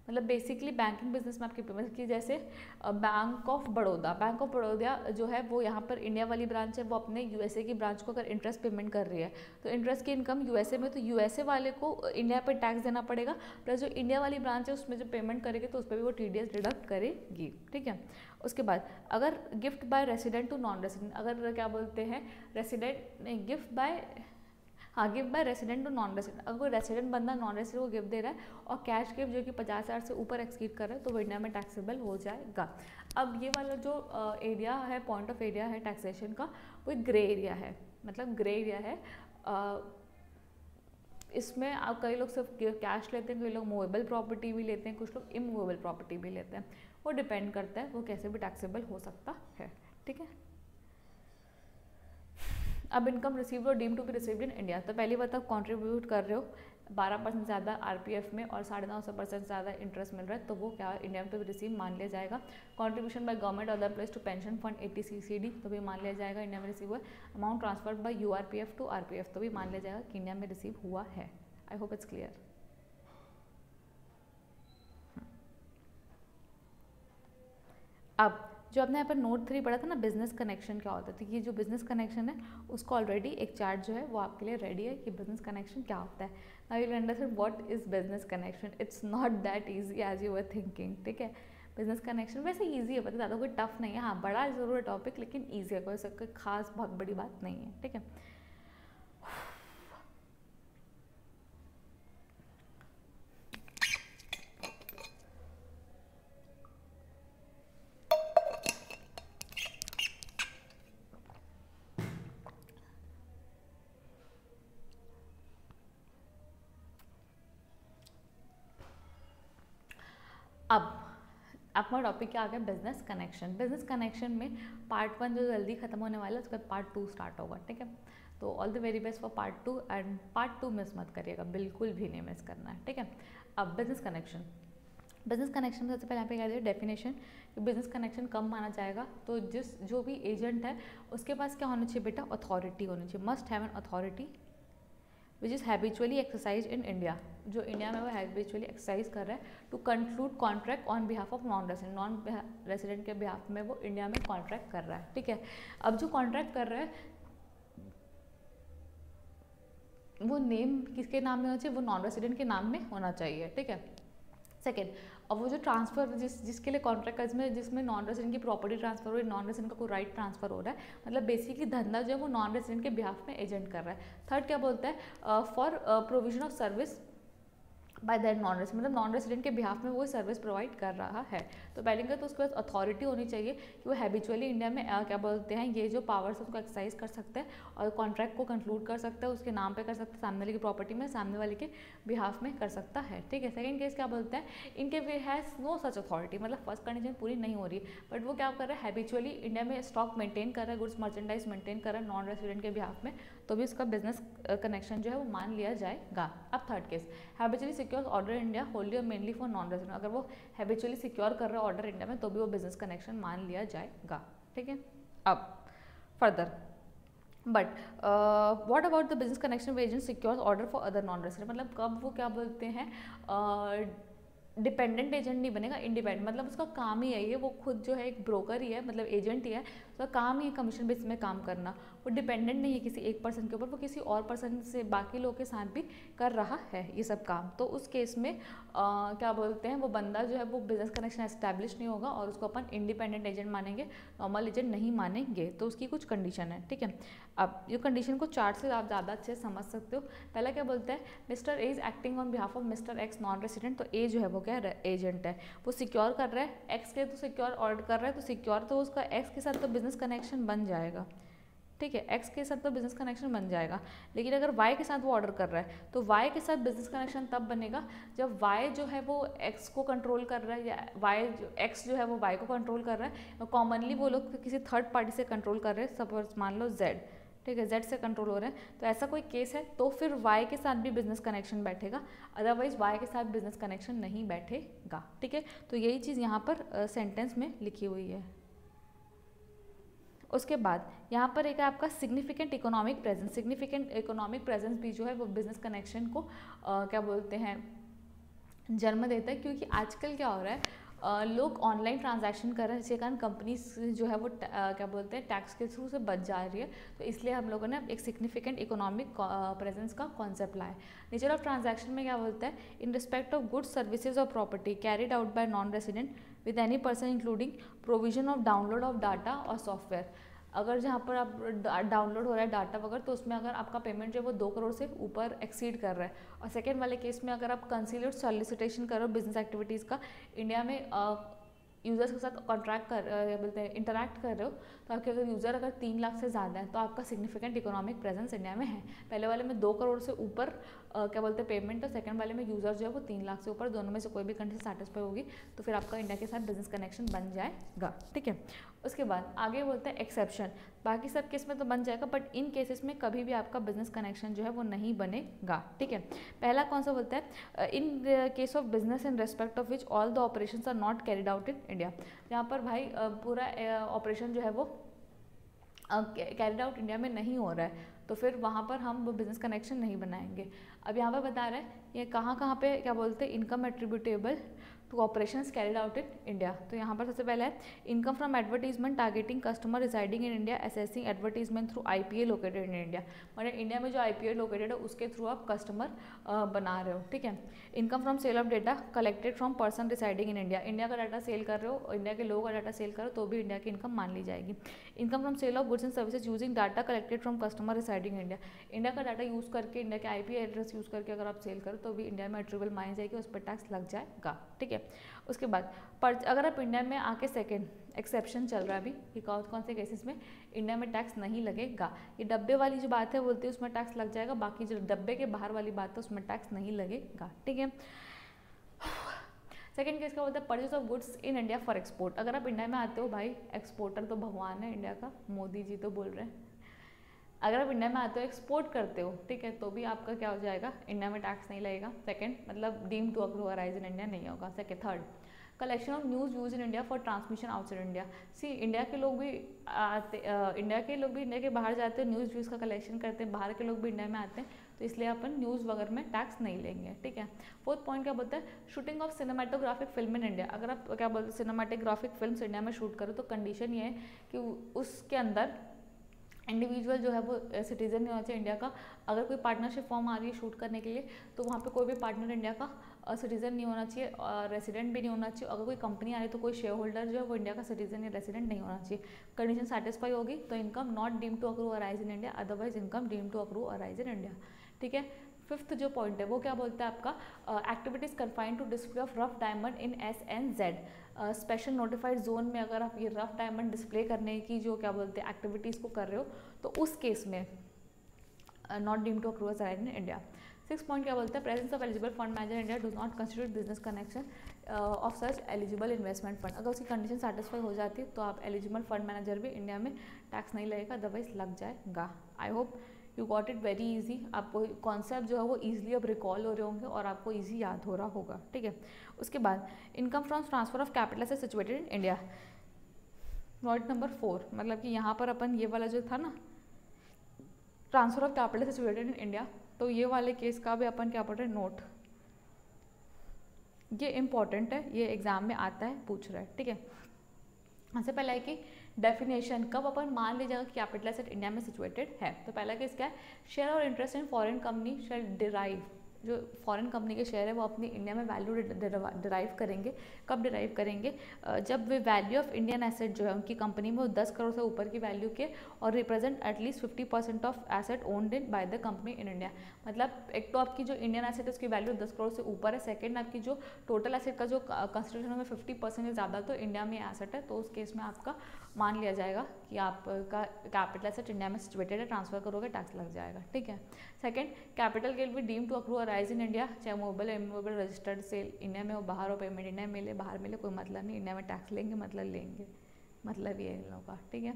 मतलब बेसिकली बैंकिंग बिजनेस में आपकी पेमेंट की, जैसे बैंक ऑफ बड़ौदा जो है वो यहाँ पर इंडिया वाली ब्रांच है, वो अपने USA की ब्रांच को अगर इंटरेस्ट पेमेंट कर रही है तो इंटरेस्ट की इनकम USA में, तो USA वाले को इंडिया पर टैक्स देना पड़ेगा, प्लस जो इंडिया वाली ब्रांच है उसमें जो पेमेंट करेगी तो उस पर भी वो TDS डिडक्ट करेगी, ठीक है। उसके बाद अगर gift by resident to non resident, अगर क्या बोलते हैं रेसिडेंट नहीं gift by resident to non resident, अगर कोई रेसिडेंट बंदा नॉन रेसिडेंट को गिफ्ट दे रहा है और कैश गिफ्ट जो कि 50,000 से ऊपर एक्सीड कर रहा है तो वो इंडिया में टैक्सेबल हो जाएगा। अब ये वाला जो एरिया है, पॉइंट ऑफ एरिया है टैक्सेशन का, वो एक ग्रे एरिया है, मतलब ग्रे एरिया है। इसमें आप कई लोग सिर्फ कैश लेते हैं, कई लोग मूवेबल प्रॉपर्टी भी लेते हैं, कुछ लोग इमूवेबल प्रॉपर्टी भी लेते हैं, वो डिपेंड करता है वो कैसे भी टैक्सेबल हो सकता है, ठीक है। अब इनकम रिसीव्ड और deem to be received in India, तो पहली बात आप कंट्रीब्यूट कर रहे हो 12% ज़्यादा RPF में और 9.5% ज़्यादा इंटरेस्ट मिल रहा है, तो वो क्या इंडिया पे भी रिसीव मान लिया जाएगा। Contribution by government other place to pension fund 80CCD, तो भी मान लिया जाएगा इंडिया में रिसीव हुआ। Amount transferred by URPF to RPF, तो भी मान लिया जाएगा कि इंडिया में रिसीव हुआ है। I hope it's clear. अब जो आपने यहाँ पर नोट 3 पढ़ा था ना, बिजनेस कनेक्शन क्या होता है, तो ये जो बिजनेस कनेक्शन है उसको ऑलरेडी एक चार्ट जो है वो आपके लिए रेडी है कि बिजनेस कनेक्शन क्या होता है. Now you will understand what is business connection. It's not that easy as you were thinking. ठीक है, बिजनेस कनेक्शन वैसे ईजी है, पता ज़्यादा कोई टफ नहीं है. हाँ, बड़ा जरूर है टॉपिक, लेकिन ईजी है, कोई खास बहुत बड़ी बात नहीं है. ठीक है, अब आपका टॉपिक क्या आ गया, बिजनेस कनेक्शन. बिजनेस कनेक्शन में पार्ट 1 जो जल्दी खत्म होने वाला है, उसके बाद पार्ट 2 स्टार्ट होगा. ठीक है, तो all the very best for part 2, and part 2 miss मत करिएगा, बिल्कुल भी नहीं मिस करना है. ठीक है, अब बिजनेस कनेक्शन. बिजनेस कनेक्शन में सबसे पहले यहाँ पे कह दिया डेफिनेशन कि बिजनेस कनेक्शन कब माना जाएगा, तो जो भी एजेंट है उसके पास क्या होना चाहिए बेटा, अथॉरिटी होनी चाहिए. Must have an authority which is habitually exercise in India. जो इंडिया में वो हैबिचुअली एक्सरसाइज कर रहा है to conclude contract on behalf of non resident के बिहाफ में वो इंडिया में कॉन्ट्रैक्ट कर रहा है. ठीक है, अब जो कॉन्ट्रैक्ट कर रहा है वो नेम किसके नाम में होना चाहिए, वो नॉन रेसिडेंट के नाम में होना चाहिए. ठीक है, सेकेंड, अब वो जो ट्रांसफर जिसके लिए कॉन्ट्रैक्ट जिसमें नॉन रेसिडेंट की प्रॉपर्टी ट्रांसफर हो रही है, नॉन रेसिडेंट का कोई राइट ट्रांसफर हो रहा है, मतलब बेसिकली धंधा जो है वो नॉन रेसिडेंट के बिहाफ में एजेंट कर रहा है. थर्ड क्या बोलता है, for provision of service by that non resident, मतलब नॉन रेसिडेंट के बिहाफ में वो सर्विस प्रोवाइड कर रहा है. तो पहले का तो उसके पास अथॉरिटी होनी चाहिए कि वो हैबिचुअली इंडिया में क्या बोलते हैं, ये जो पावर्स है उसको एक्सरसाइज कर सकते हैं और कॉन्ट्रैक्ट को कंक्लूड कर सकता है, उसके नाम पे कर सकता है, सामने वाले की प्रॉपर्टी में सामने वाले के बिहाफ में कर सकता है. ठीक है, सेकंड केस क्या बोलते हैं, इनके वे हैज़ नो सच अथॉरिटी, मतलब फर्स्ट कंडीशन पूरी नहीं हो रही, बट वो क्या कर रहा है, हैबिचुअली इंडिया में स्टॉक मेंटेन कर रहा है, गुड्स मर्चेंडाइज मेंटेन कर रहा है नॉन रेसिडेंट के बिहाफ में, तो भी उसका बिजनेस कनेक्शन जो है वो मान लिया जाएगा. अब third case, habitually secure order India होल्डली और मेनली फॉर नॉन रेसिडेंट. अगर वो हैबिचुअली सिक्योर कर रहा है ऑर्डर इंडिया में तो भी वो बिजनेस कनेक्शन मान लिया जाएगा. ठीक है, अब further, but what about the business connection way agent secure order for other non resident, मतलब कब वो क्या बोलते हैं, डिपेंडेंट एजेंट नहीं बनेगा, इंडिपेंडेंट, मतलब उसका काम ही है ये, वो खुद जो है एक ब्रोकर ही है, मतलब एजेंट ही है, उसका काम ही है कमीशन बेस में काम करना. वो डिपेंडेंट नहीं है किसी एक पर्सन के ऊपर, वो किसी और पर्सन से बाकी लोगों के साथ भी कर रहा है ये सब काम. तो उस केस में क्या बोलते हैं, वो बंदा जो है वो बिजनेस कनेक्शन एस्टैब्लिश नहीं होगा और उसको अपन इंडिपेंडेंट एजेंट मानेंगे, नॉर्मल एजेंट नहीं मानेंगे. तो उसकी कुछ कंडीशन है. ठीक है, अब ये कंडीशन को चार्ट से आप ज़्यादा अच्छे से समझ सकते हो. पहला क्या बोलता है, mister A is acting on behalf of mister x non resident. तो ए जो है वो क्या है, एजेंट है, वो सिक्योर कर रहा है एक्स के, तो सिक्योर ऑर्डर कर रहा है, तो सिक्योर तो उसका एक्स के साथ तो बिजनेस कनेक्शन बन जाएगा. ठीक है, एक्स के साथ तो बिजनेस कनेक्शन बन जाएगा, लेकिन अगर वाई के साथ वो ऑर्डर कर रहा है तो वाई के साथ बिजनेस कनेक्शन तब बनेगा जब वाई जो है वो एक्स को कंट्रोल कर रहा है, या वाई एक्स जो है वो वाई को कंट्रोल कर रहा है, और कॉमनली वो लोग किसी थर्ड पार्टी से कंट्रोल कर रहे हैं, सपोज मान लो जेड. ठीक है, जेड से कंट्रोल हो रहे हैं, तो ऐसा कोई केस है तो फिर वाई के साथ भी बिजनेस कनेक्शन बैठेगा, अदरवाइज वाई के साथ बिजनेस कनेक्शन नहीं बैठेगा. ठीक है, तो यही चीज़ यहाँ पर सेंटेंस में लिखी हुई है. उसके बाद यहाँ पर एक आपका significant economic presence. Significant economic presence भी जो है वो बिजनेस कनेक्शन को क्या बोलते हैं, जन्म देता है, क्योंकि आजकल क्या हो रहा है, लोग ऑनलाइन ट्रांजैक्शन कर रहे हैं, जिसके कारण कंपनीज जो है वो क्या बोलते हैं, टैक्स के थ्रू से बच जा रही है. तो इसलिए हम लोगों ने एक सिग्निफिकेंट इकोनॉमिक प्रेजेंस का कॉन्सेप्ट लाया. नेचर ऑफ ट्रांजैक्शन में क्या बोलता है, in respect of goods services और property carried out by non resident with any person including provision of download of data और सॉफ्टवेयर. अगर जहाँ पर आप डाउनलोड हो रहा है डाटा वगैरह, तो उसमें अगर आपका पेमेंट जो है वो 2 करोड़ से ऊपर एक्सीड कर रहा है, और सेकेंड वाले केस में अगर आप कंसीलर्ड सॉलिसिटेशन कर रहे हो बिजनेस एक्टिविटीज़ का, इंडिया में यूज़र्स के साथ कॉन्ट्रैक्ट बोलते हैं इंटरैक्ट कर रहे हो, तो आपके अगर यूज़र अगर 3 लाख से ज़्यादा है तो आपका सिग्निफिकेंट इकोनॉमिक प्रेजेंस इंडिया में है. पहले वाले में 2 करोड़ से ऊपर क्या बोलते हैं पेमेंट, और सेकंड वाले में यूज़र जो है वो 3 लाख से ऊपर, दोनों में से कोई भी कंडीशन सेटिस्फाई होगी तो फिर आपका इंडिया के साथ बिजनेस कनेक्शन बन जाएगा. ठीक है, उसके बाद आगे बोलते हैं एक्सेप्शन. बाकी सब केस में तो बन जाएगा, बट इन केसेस में कभी भी आपका बिजनेस कनेक्शन जो है वो नहीं बनेगा. ठीक है, पहला कौन सा बोलता है, in case of business in respect of which all the operations are not carried out in India. यहाँ पर भाई पूरा ऑपरेशन जो है वो कैरिड आउट इंडिया में नहीं हो रहा है, तो फिर वहाँ पर हम वो बिजनेस कनेक्शन नहीं बनाएंगे. अब यहाँ पर बता रहे हैं ये कहाँ पे क्या बोलते हैं, इनकम एट्रीब्यूटेबल तो operations carried out in India. तो यहाँ पर सबसे पहले है income from advertisement targeting customer residing in India assessing advertisement through IPA located in India, मतलब इंडिया में जो आईपीए लोकेटेड है उसके थ्रू आप कस्टमर बना रहे हो, ठीक है। Income from sale of data collected from person residing in India, India का डाटा सेल कर रहे हो, इंडिया के लोगों का डाटा सेल कर रहे हो तो भी इंडिया की इनकम मान ली जाएगी। Income from sale of goods and services using data collected from customer residing in India, India का डाटा यूज़ करके, इंडिया के आईपी एड्रेस यूज़ करके अगर आप सेल करो तो भी इंडिया में एट्रीब्यूएबल मानी जाएगी, उस पर टैक्स लग जाएगा, ठीक है। उसके बाद अगर आप इंडिया में आके सेकेंड एक्सेप्शन चल रहा है अभी कि कौन से केसेस में इंडिया में टैक्स नहीं लगेगा, ये डब्बे वाली जो बात है बोलती है उसमें टैक्स लग जाएगा, बाकी जो डब्बे के बाहर वाली बात है उसमें टैक्स नहीं लगेगा, ठीक है। सेकेंड केस क्या बोलता है purchase of goods in India for export, अगर आप इंडिया में आते हो, भाई एक्सपोर्टर तो भगवान है इंडिया का, मोदी जी तो बोल रहे हैं, अगर आप इंडिया में आते हो एक्सपोर्ट करते हो, ठीक है, तो भी आपका क्या हो जाएगा, इंडिया में टैक्स नहीं लगेगा। सेकंड मतलब deem to accrue arise in India नहीं होगा। Second third collection of news use in India for transmission outside India, see India के लोग भी इंडिया के बाहर जाते हैं, न्यूज़ व्यूज़ का कलेक्शन करते हैं, बाहर के लोग भी इंडिया में आते हैं, तो इसलिए अपन न्यूज़ वगैरह में टैक्स नहीं लेंगे, ठीक है। फोर्थ पॉइंट क्या बोलता है shooting of cinematographic film in India, अगर आप क्या बोलते हैं सिनेमाटोग्राफिक फिल्म इंडिया में शूट करो तो कंडीशन ये है कि उसके अंदर इंडिविजुअल जो है वो सिटीजन नहीं होना चाहिए इंडिया का, अगर कोई पार्टनरशिप फॉर्म आ रही है शूट करने के लिए तो वहाँ पे कोई भी पार्टनर इंडिया का सिटीजन नहीं होना चाहिए, रेसिडेंट भी नहीं होना चाहिए, अगर कोई कंपनी आ रही है तो कोई शेयर होल्डर जो है वो इंडिया का सिटीजन या रेसिडेंट नहीं होना चाहिए। कंडीशन सेटिस्फाई होगी तो income not deem to accrue arise in India, otherwise income deem to accrue arise in India, ठीक है। फिफ्थ जो पॉइंट है वो क्या बोलता है आपका activities confined to display of rough diamond in SNZ, special notified zone में अगर आप ये रफ डायमंड डिस्प्ले करने की जो क्या बोलते हैं एक्टिविटीज़ को कर रहे हो तो उस केस में not deem to accrue arise in India. Six point क्या बोलता है presence of eligible fund manager India do not constitute business connection of such eligible investment fund, अगर उसकी कंडीशन सेटिस्फाई हो जाती है तो आप एलिजिबल फंड मैनेजर भी इंडिया में टैक्स नहीं लगेगा, अदरवाइज लग जाएगा। I hope you got it very easy, आपको कॉन्सेप्ट जो है वो ईजिली अब रिकॉल हो रहे होंगे और आपको ईजी याद हो रहा होगा, ठीक है। उसके बाद income from transfer of capital से situated in India, point number 4 मतलब कि यहाँ पर अपन ये वाला जो था ना ट्रांसफर ऑफ कैपिटल से सिचुएटेड इन इंडिया, तो ये वाले केस का भी अपन क्या पढ़ रहे हैं नोट, ये इंपॉर्टेंट है, ये एग्जाम में आता है पूछ रहा है, ठीक है। सबसे पहला है कि डेफिनेशन कब अपन मान लीजिएगा कि कैपिटल एसेट इंडिया में सिचुएटेड है, तो पहला केस क्या है शेयर और interest in foreign company shall derive, जो फॉरेन कंपनी के शेयर है वो अपनी इंडिया में वैल्यू डिराइव करेंगे, कब डिराइव करेंगे जब वे वैल्यू ऑफ इंडियन एसेट जो है उनकी कंपनी में वो 10 करोड़ से ऊपर की वैल्यू के और represent at least 50% of asset owned in by the company in India, मतलब एक तो आपकी जो इंडियन एसेट है उसकी वैल्यू 10 करोड़ से ऊपर है, सेकेंड आपकी जो टोटल एसेट का जो कंसिडरेशन में 50% से ज़्यादा तो इंडिया में एसेट है, तो उस केस में आपका मान लिया जाएगा कि आपका कैपिटल एसेट इंडिया में सिचुएटेड है, ट्रांसफर करोगे टैक्स लग जाएगा, ठीक है। सेकंड कैपिटल गेन भी deem to accrue arise in India, चाहे mobile immobile registered sale India में हो बाहर हो, पेमेंट इंडिया में मिले बाहर मिले कोई मतलब नहीं, इंडिया में टैक्स लेंगे मतलब ये इन लोगों का, ठीक है।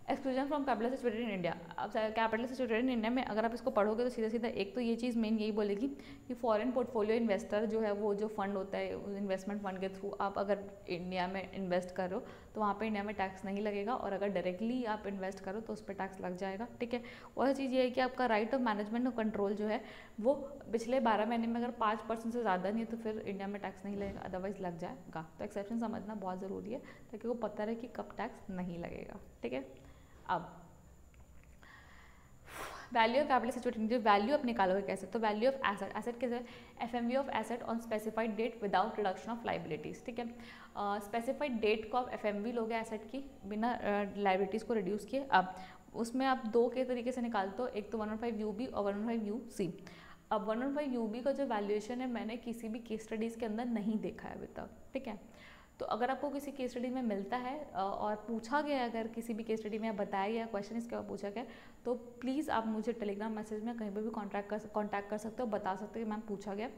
Exclusion from capital situated in India, अब कैपिटल सिचुएटेड इन इंडिया में अगर आप इसको पढ़ोगे तो सीधा सीधा एक तो ये चीज़ मेन यही बोलेगी कि फॉरेन पोर्टफोलियो इन्वेस्टर जो है वो जो फंड होता है इन्वेस्टमेंट फंड के थ्रू आप अगर इंडिया में इन्वेस्ट करो तो वहाँ पे इंडिया में टैक्स नहीं लगेगा, और अगर डायरेक्टली आप इन्वेस्ट करो तो उस पर टैक्स लग जाएगा, ठीक है। वह चीज़ ये है कि आपका राइट ऑफ मैनेजमेंट और कंट्रोल जो है वो पिछले 12 महीने में अगर 5% से ज़्यादा नहीं है तो फिर इंडिया में टैक्स नहीं लगेगा, अदरवाइज लग जाएगा। तो एक्सेप्शन समझना बहुत ज़रूरी है ताकि वो पता रहे कि कब टैक्स नहीं लगेगा, ठीक है। अब वैल्यू ऑफ कैपिटल सिचुएटेड जो वैल्यू आप निकालोगे कैसे, तो वैल्यू ऑफ एसेट, एसेट कैसे FMV of asset on specified date without reduction of liabilities, ठीक है। स्पेसिफाइड डेट को आप एफएमवी लोगे एसेट की बिना लाइबिलिटीज़ को रिड्यूस किए, अब उसमें आप दो के तरीके से निकालते हो, एक तो 115 यूबी और 115 यूसी। अब 115 यूबी का जो वैल्यूएशन है मैंने किसी भी केस स्टडीज़ के अंदर नहीं देखा है अभी तक, ठीक है। तो अगर आपको किसी केस स्टडी में मिलता है और पूछा गया अगर किसी भी केस स्टडी में बताया गया क्वेश्चन इसके बाद पूछा गया तो प्लीज़ आप मुझे टेलीग्राम मैसेज में कहीं पर भी कांटेक्ट कर सकते हो, बता सकते हो कि मैम पूछा गया।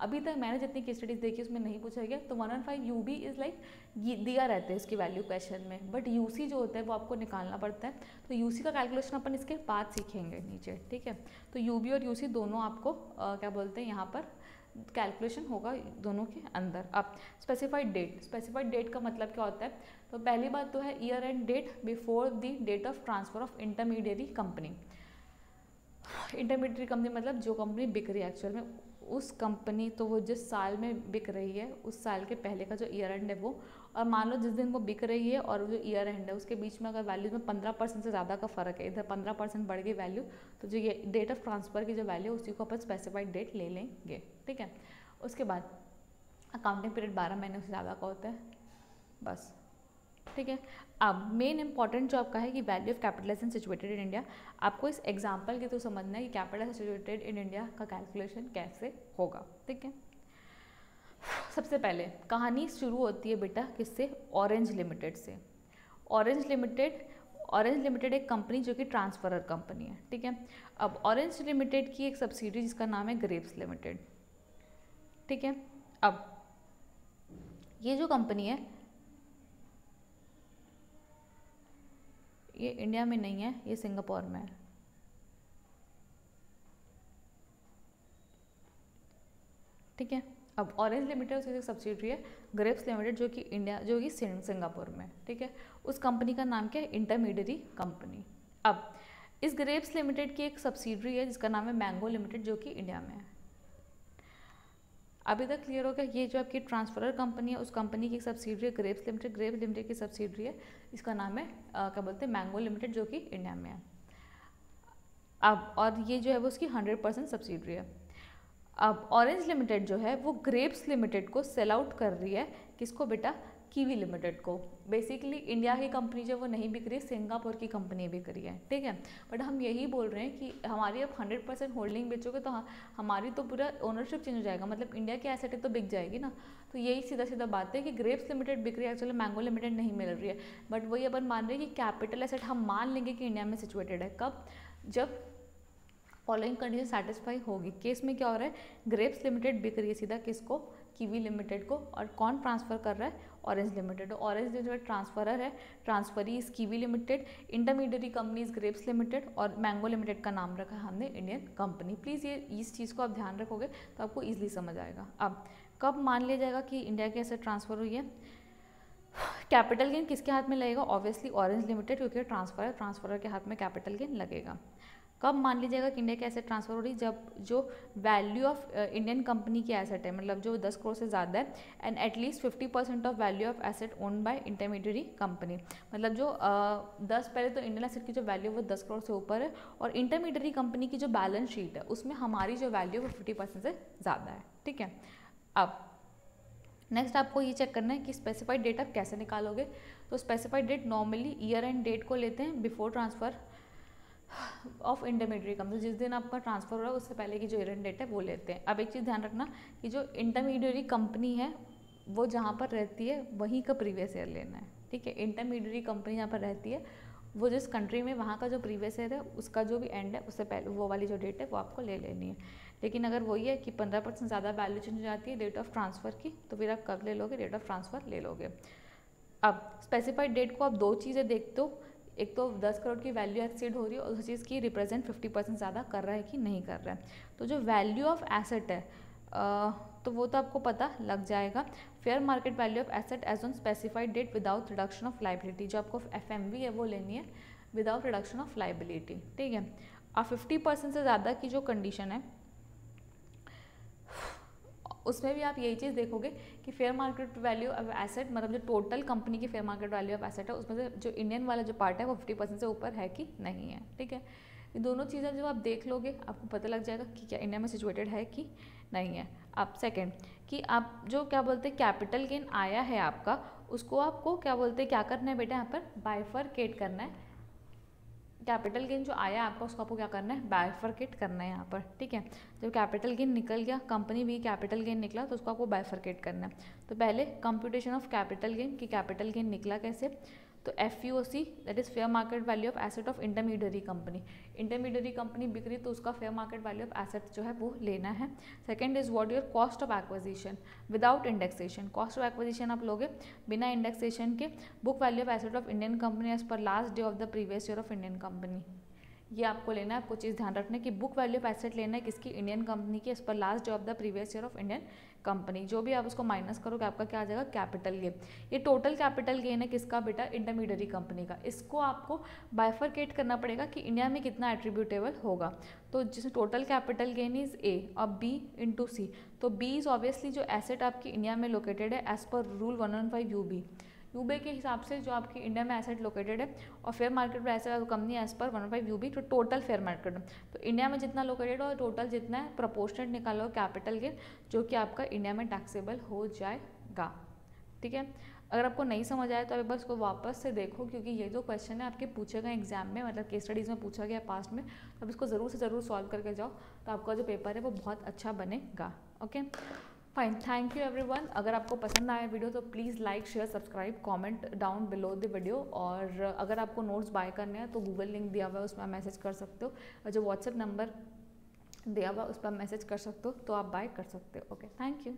अभी तक मैंने जितनी केस स्टडीज़ देखी उसमें नहीं पूछा गया, तो 115 यूबी इज़ लाइक दिया रहता है इसकी वैल्यू क्वेश्चन में, बट यूसी जो होता है वो आपको निकालना पड़ता है, तो यूसी का कैलकुलेशन अपन इसके बाद सीखेंगे नीचे, ठीक है। तो यूबी और यूसी दोनों आपको क्या बोलते हैं यहाँ पर कैलकुलेशन होगा दोनों के अंदर। अब स्पेसिफाइड डेट का मतलब क्या होता है, तो पहली बात तो है year end date before the date of transfer of intermediary company. Intermediary company मतलब जो कंपनी बिक रही है एक्चुअल में उस कंपनी, तो वो जिस साल में बिक रही है उस साल के पहले का जो ईयर एंड है वो, और मान लो जिस दिन वो बिक रही है और जो ईयर एंड है उसके बीच में अगर वैल्यूज में 15% से ज़्यादा का फ़र्क है, इधर 15% बढ़ गई वैल्यू, तो जो ये डेट ऑफ ट्रांसफ़र की जो वैल्यू है उसी को अपन स्पेसिफाइड डेट ले लेंगे, ठीक है। उसके बाद अकाउंटिंग पीरियड 12 महीने से ज़्यादा का होता है, बस, ठीक है। अब मेन इंपॉर्टेंट जो आपका है कि value of capitalization situated in India, आपको इस एग्जांपल के थ्रू समझना है कि कैपिटलाइजेशन सिचुएटेड इन इंडिया का कैलकुलेशन कैसे होगा, ठीक है। सबसे पहले कहानी शुरू होती है बेटा किससे, ऑरेंज लिमिटेड से। ऑरेंज लिमिटेड एक कंपनी जो कि ट्रांसफरर कंपनी है, ठीक है। अब ऑरेंज लिमिटेड की एक सब्सिडरी जिसका नाम है ग्रेप्स लिमिटेड, ठीक है। अब ये जो कंपनी है ये इंडिया में नहीं है, ये सिंगापुर में है, ठीक है। अब ऑरेंज लिमिटेड उसकी सब्सिडरी है ग्रेप्स लिमिटेड जो कि सिंगापुर में, ठीक है। उस कंपनी का नाम क्या है, इंटरमीडियरी कंपनी। अब इस ग्रेप्स लिमिटेड की एक सब्सिडरी है जिसका नाम है मैंगो लिमिटेड जो कि इंडिया में है। अभी तक क्लियर हो गया, ये जो आपकी ट्रांसफरर कंपनी है उस कंपनी की एक सब्सिडरी है ग्रेप्स लिमिटेड की सब्सिडरी है, इसका नाम है क्या बोलते हैं, मैंगो लिमिटेड जो कि इंडिया में है। अब और ये जो है वो उसकी 100% सब्सिडरी है। अब ऑरेंज लिमिटेड जो है वो ग्रेप्स लिमिटेड को सेल आउट कर रही है, किसको बेटा, कीवी लिमिटेड को। बेसिकली इंडिया की कंपनी जो वो नहीं बिक रही, सिंगापुर की कंपनी बिक रही है, ठीक है। बट हम यही बोल रहे हैं कि हमारी अब 100% होल्डिंग बेचोगे तो हमारी तो पूरा ओनरशिप चेंज हो जाएगा, मतलब इंडिया की एसेट तो बिक जाएगी ना। तो यही सीधा सीधा बात है कि ग्रेप्स लिमिटेड बिक रही है, एक्चुअली मैंगो लिमिटेड नहीं मिल रही है। बट वही अपन मान रहे हैं कि कैपिटल एसेट हम मान लेंगे कि इंडिया में सिचुएटेड है, कब, जब फॉलोइंग कंडीशन सेटिस्फाई होगी। केस में क्या हो रहा है, ग्रेप्स लिमिटेड बिक रही है सीधा किसको, कीवी लिमिटेड को, और कौन ट्रांसफर कर रहा है, Orange Limited. Orange Limited transferor है, transferee is Kiwi Limited, intermediary company is Grapes Limited, और मैंगो लिमिटेड का नाम रखा है हमने इंडियन कंपनी। प्लीज़ ये इस चीज़ को आप ध्यान रखोगे तो आपको ईजिली समझ आएगा। अब कब मान लिया जाएगा कि इंडिया की ऐसे ट्रांसफर हुई है, कैपिटल गेन किसके हाथ में लगेगा, ऑब्वियसली ऑरेंज लिमिटेड, क्योंकि ट्रांसफरर के हाथ में कैपिटल गेन लगेगा। कब मान लीजिएगा कि इंडिया की एसेट ट्रांसफर हो रही, जब जो वैल्यू ऑफ इंडियन कंपनी की एसेट है, मतलब जो 10 करोड़ से ज़्यादा है, and at least 50% of value of asset owned by intermediary company, मतलब जो 10 पहले तो इंडियन एसेट की जो वैल्यू वो 10 करोड़ से ऊपर है, और इंटरमीडियरी कंपनी की जो बैलेंस शीट है उसमें हमारी जो वैल्यू वो 50% से ज़्यादा है, ठीक है। अब नेक्स्ट आपको ये चेक करना है कि स्पेसिफाइड डेट आप कैसे निकालोगे। तो specified date normally year end date को लेते हैं before transfer of intermediary company, जिस दिन आपका ट्रांसफर हो रहा है उससे पहले की जो ईयर एंड डेट है वो लेते हैं। अब एक चीज़ ध्यान रखना कि जो इंटरमीडियरी कंपनी है वो जहाँ पर रहती है वहीं का प्रीवियस ईयर लेना है, ठीक है। इंटरमीडियरी कंपनी जहाँ पर रहती है वो जिस कंट्री में, वहाँ का जो प्रीवियस ईयर है उसका जो भी एंड है उससे पहले वो वाली जो डेट है वो आपको ले लेनी है। लेकिन अगर वही है कि 15% ज़्यादा वैल्यू चेंज हो जाती है डेट ऑफ ट्रांसफ़र की, तो फिर आप कब ले लोगे, डेट ऑफ ट्रांसफ़र ले लोगे। अब स्पेसिफाइड डेट को आप दो चीज़ें देखते हो, एक तो 10 करोड़ की वैल्यू एक्सीड हो रही है और दूसरी चीज़ की रिप्रेजेंट 50% ज़्यादा कर रहा है कि नहीं कर रहा है। तो जो वैल्यू ऑफ एसेट है तो वो तो आपको पता लग जाएगा। Fair market value of asset as on specified date without reduction of liability, जो आपको FMV है वो लेनी है विदाउट रिडक्शन ऑफ लाइबिलिटी, ठीक है। और 50% से ज़्यादा की जो कंडीशन है उसमें भी आप यही चीज़ देखोगे कि fair market value of asset, मतलब जो टोटल कंपनी की fair market value of asset है उसमें से जो इंडियन वाला जो पार्ट है वो 50% से ऊपर है कि नहीं है, ठीक है। ये दोनों चीज़ें जो आप देख लोगे आपको पता लग जाएगा कि क्या इंडिया में सिचुएटेड है कि नहीं है। अब सेकेंड कि आप जो क्या बोलते हैं कैपिटल गेन आया है आपका, उसको आपको क्या बोलते हैं, क्या करना है बेटा, यहाँ पर बाइफरकेट करना है। कैपिटल गेन जो आया आपका उसको आपको क्या करना है, बाइफरकेट करना है यहाँ पर, ठीक है। जब कैपिटल गेन निकल गया, कंपनी भी कैपिटल गेन निकला, तो उसको आपको बाइफरकेट करना है। तो पहले कंप्यूटेशन ऑफ कैपिटल गेन कि कैपिटल गेन निकला कैसे, तो FEOC that is fair market value of asset of intermediary company. Intermediary company बिक रही तो उसका fair market value of asset जो है वो लेना है। Second is what your cost of acquisition without indexation. Cost of acquisition आप लोगे बिना इंडेक्सेशन के, book value of asset of Indian company as per last day of the previous year of Indian company, ये आपको लेना है, आपको चीज़ ध्यान रखना है कि बुक वैल्यू ऑफ एसेट लेना है किसकी, इंडियन कंपनी की, as per last day of the previous year of Indian company. जो भी आप उसको माइनस करोगे आपका क्या आ जाएगा, कैपिटल गेन। ये टोटल कैपिटल गेन है किसका बेटा, इंटरमीडियरी कंपनी का। इसको आपको बाइफरकेट करना पड़ेगा कि इंडिया में कितना एट्रीब्यूटेबल होगा। तो जिसमें total capital gain is A और बी इंटू सी, तो बी इज ऑब्वियसली जो एसेट आपकी इंडिया में लोकेटेड है as per rule 115 UB, UB के हिसाब से जो आपकी इंडिया में एसेट लोकेटेड है, और फेयर मार्केट प्राइस है कंपनी एज पर 115 यूबी, तो टोटल फेयर मार्केट, तो इंडिया में जितना लोकेटेड है और टोटल जितना है प्रोपोर्शनेट निकालो कैपिटल गेन, जो कि आपका इंडिया में टैक्सेबल हो जाएगा। ठीक है, अगर आपको नहीं समझ आया तो आप बस को वापस से देखो, क्योंकि ये जो क्वेश्चन है आपके पूछे गए एग्जाम में, मतलब केस स्टडीज़ में पूछा गया पास्ट में, तो आप इसको ज़रूर से ज़रूर सॉल्व करके जाओ, तो आपका जो पेपर है वो बहुत अच्छा बनेगा। Okay fine, thank you everyone. अगर आपको पसंद आया वीडियो तो please like share subscribe comment down below the video, और अगर आपको नोट्स बाय करने हैं तो गूगल लिंक दिया हुआ है उसमें आप मैसेज कर सकते हो, और जो व्हाट्सएप नंबर दिया हुआ है उस पर मैसेज कर सकते हो, तो आप बाय कर सकते हो। Okay, thank you.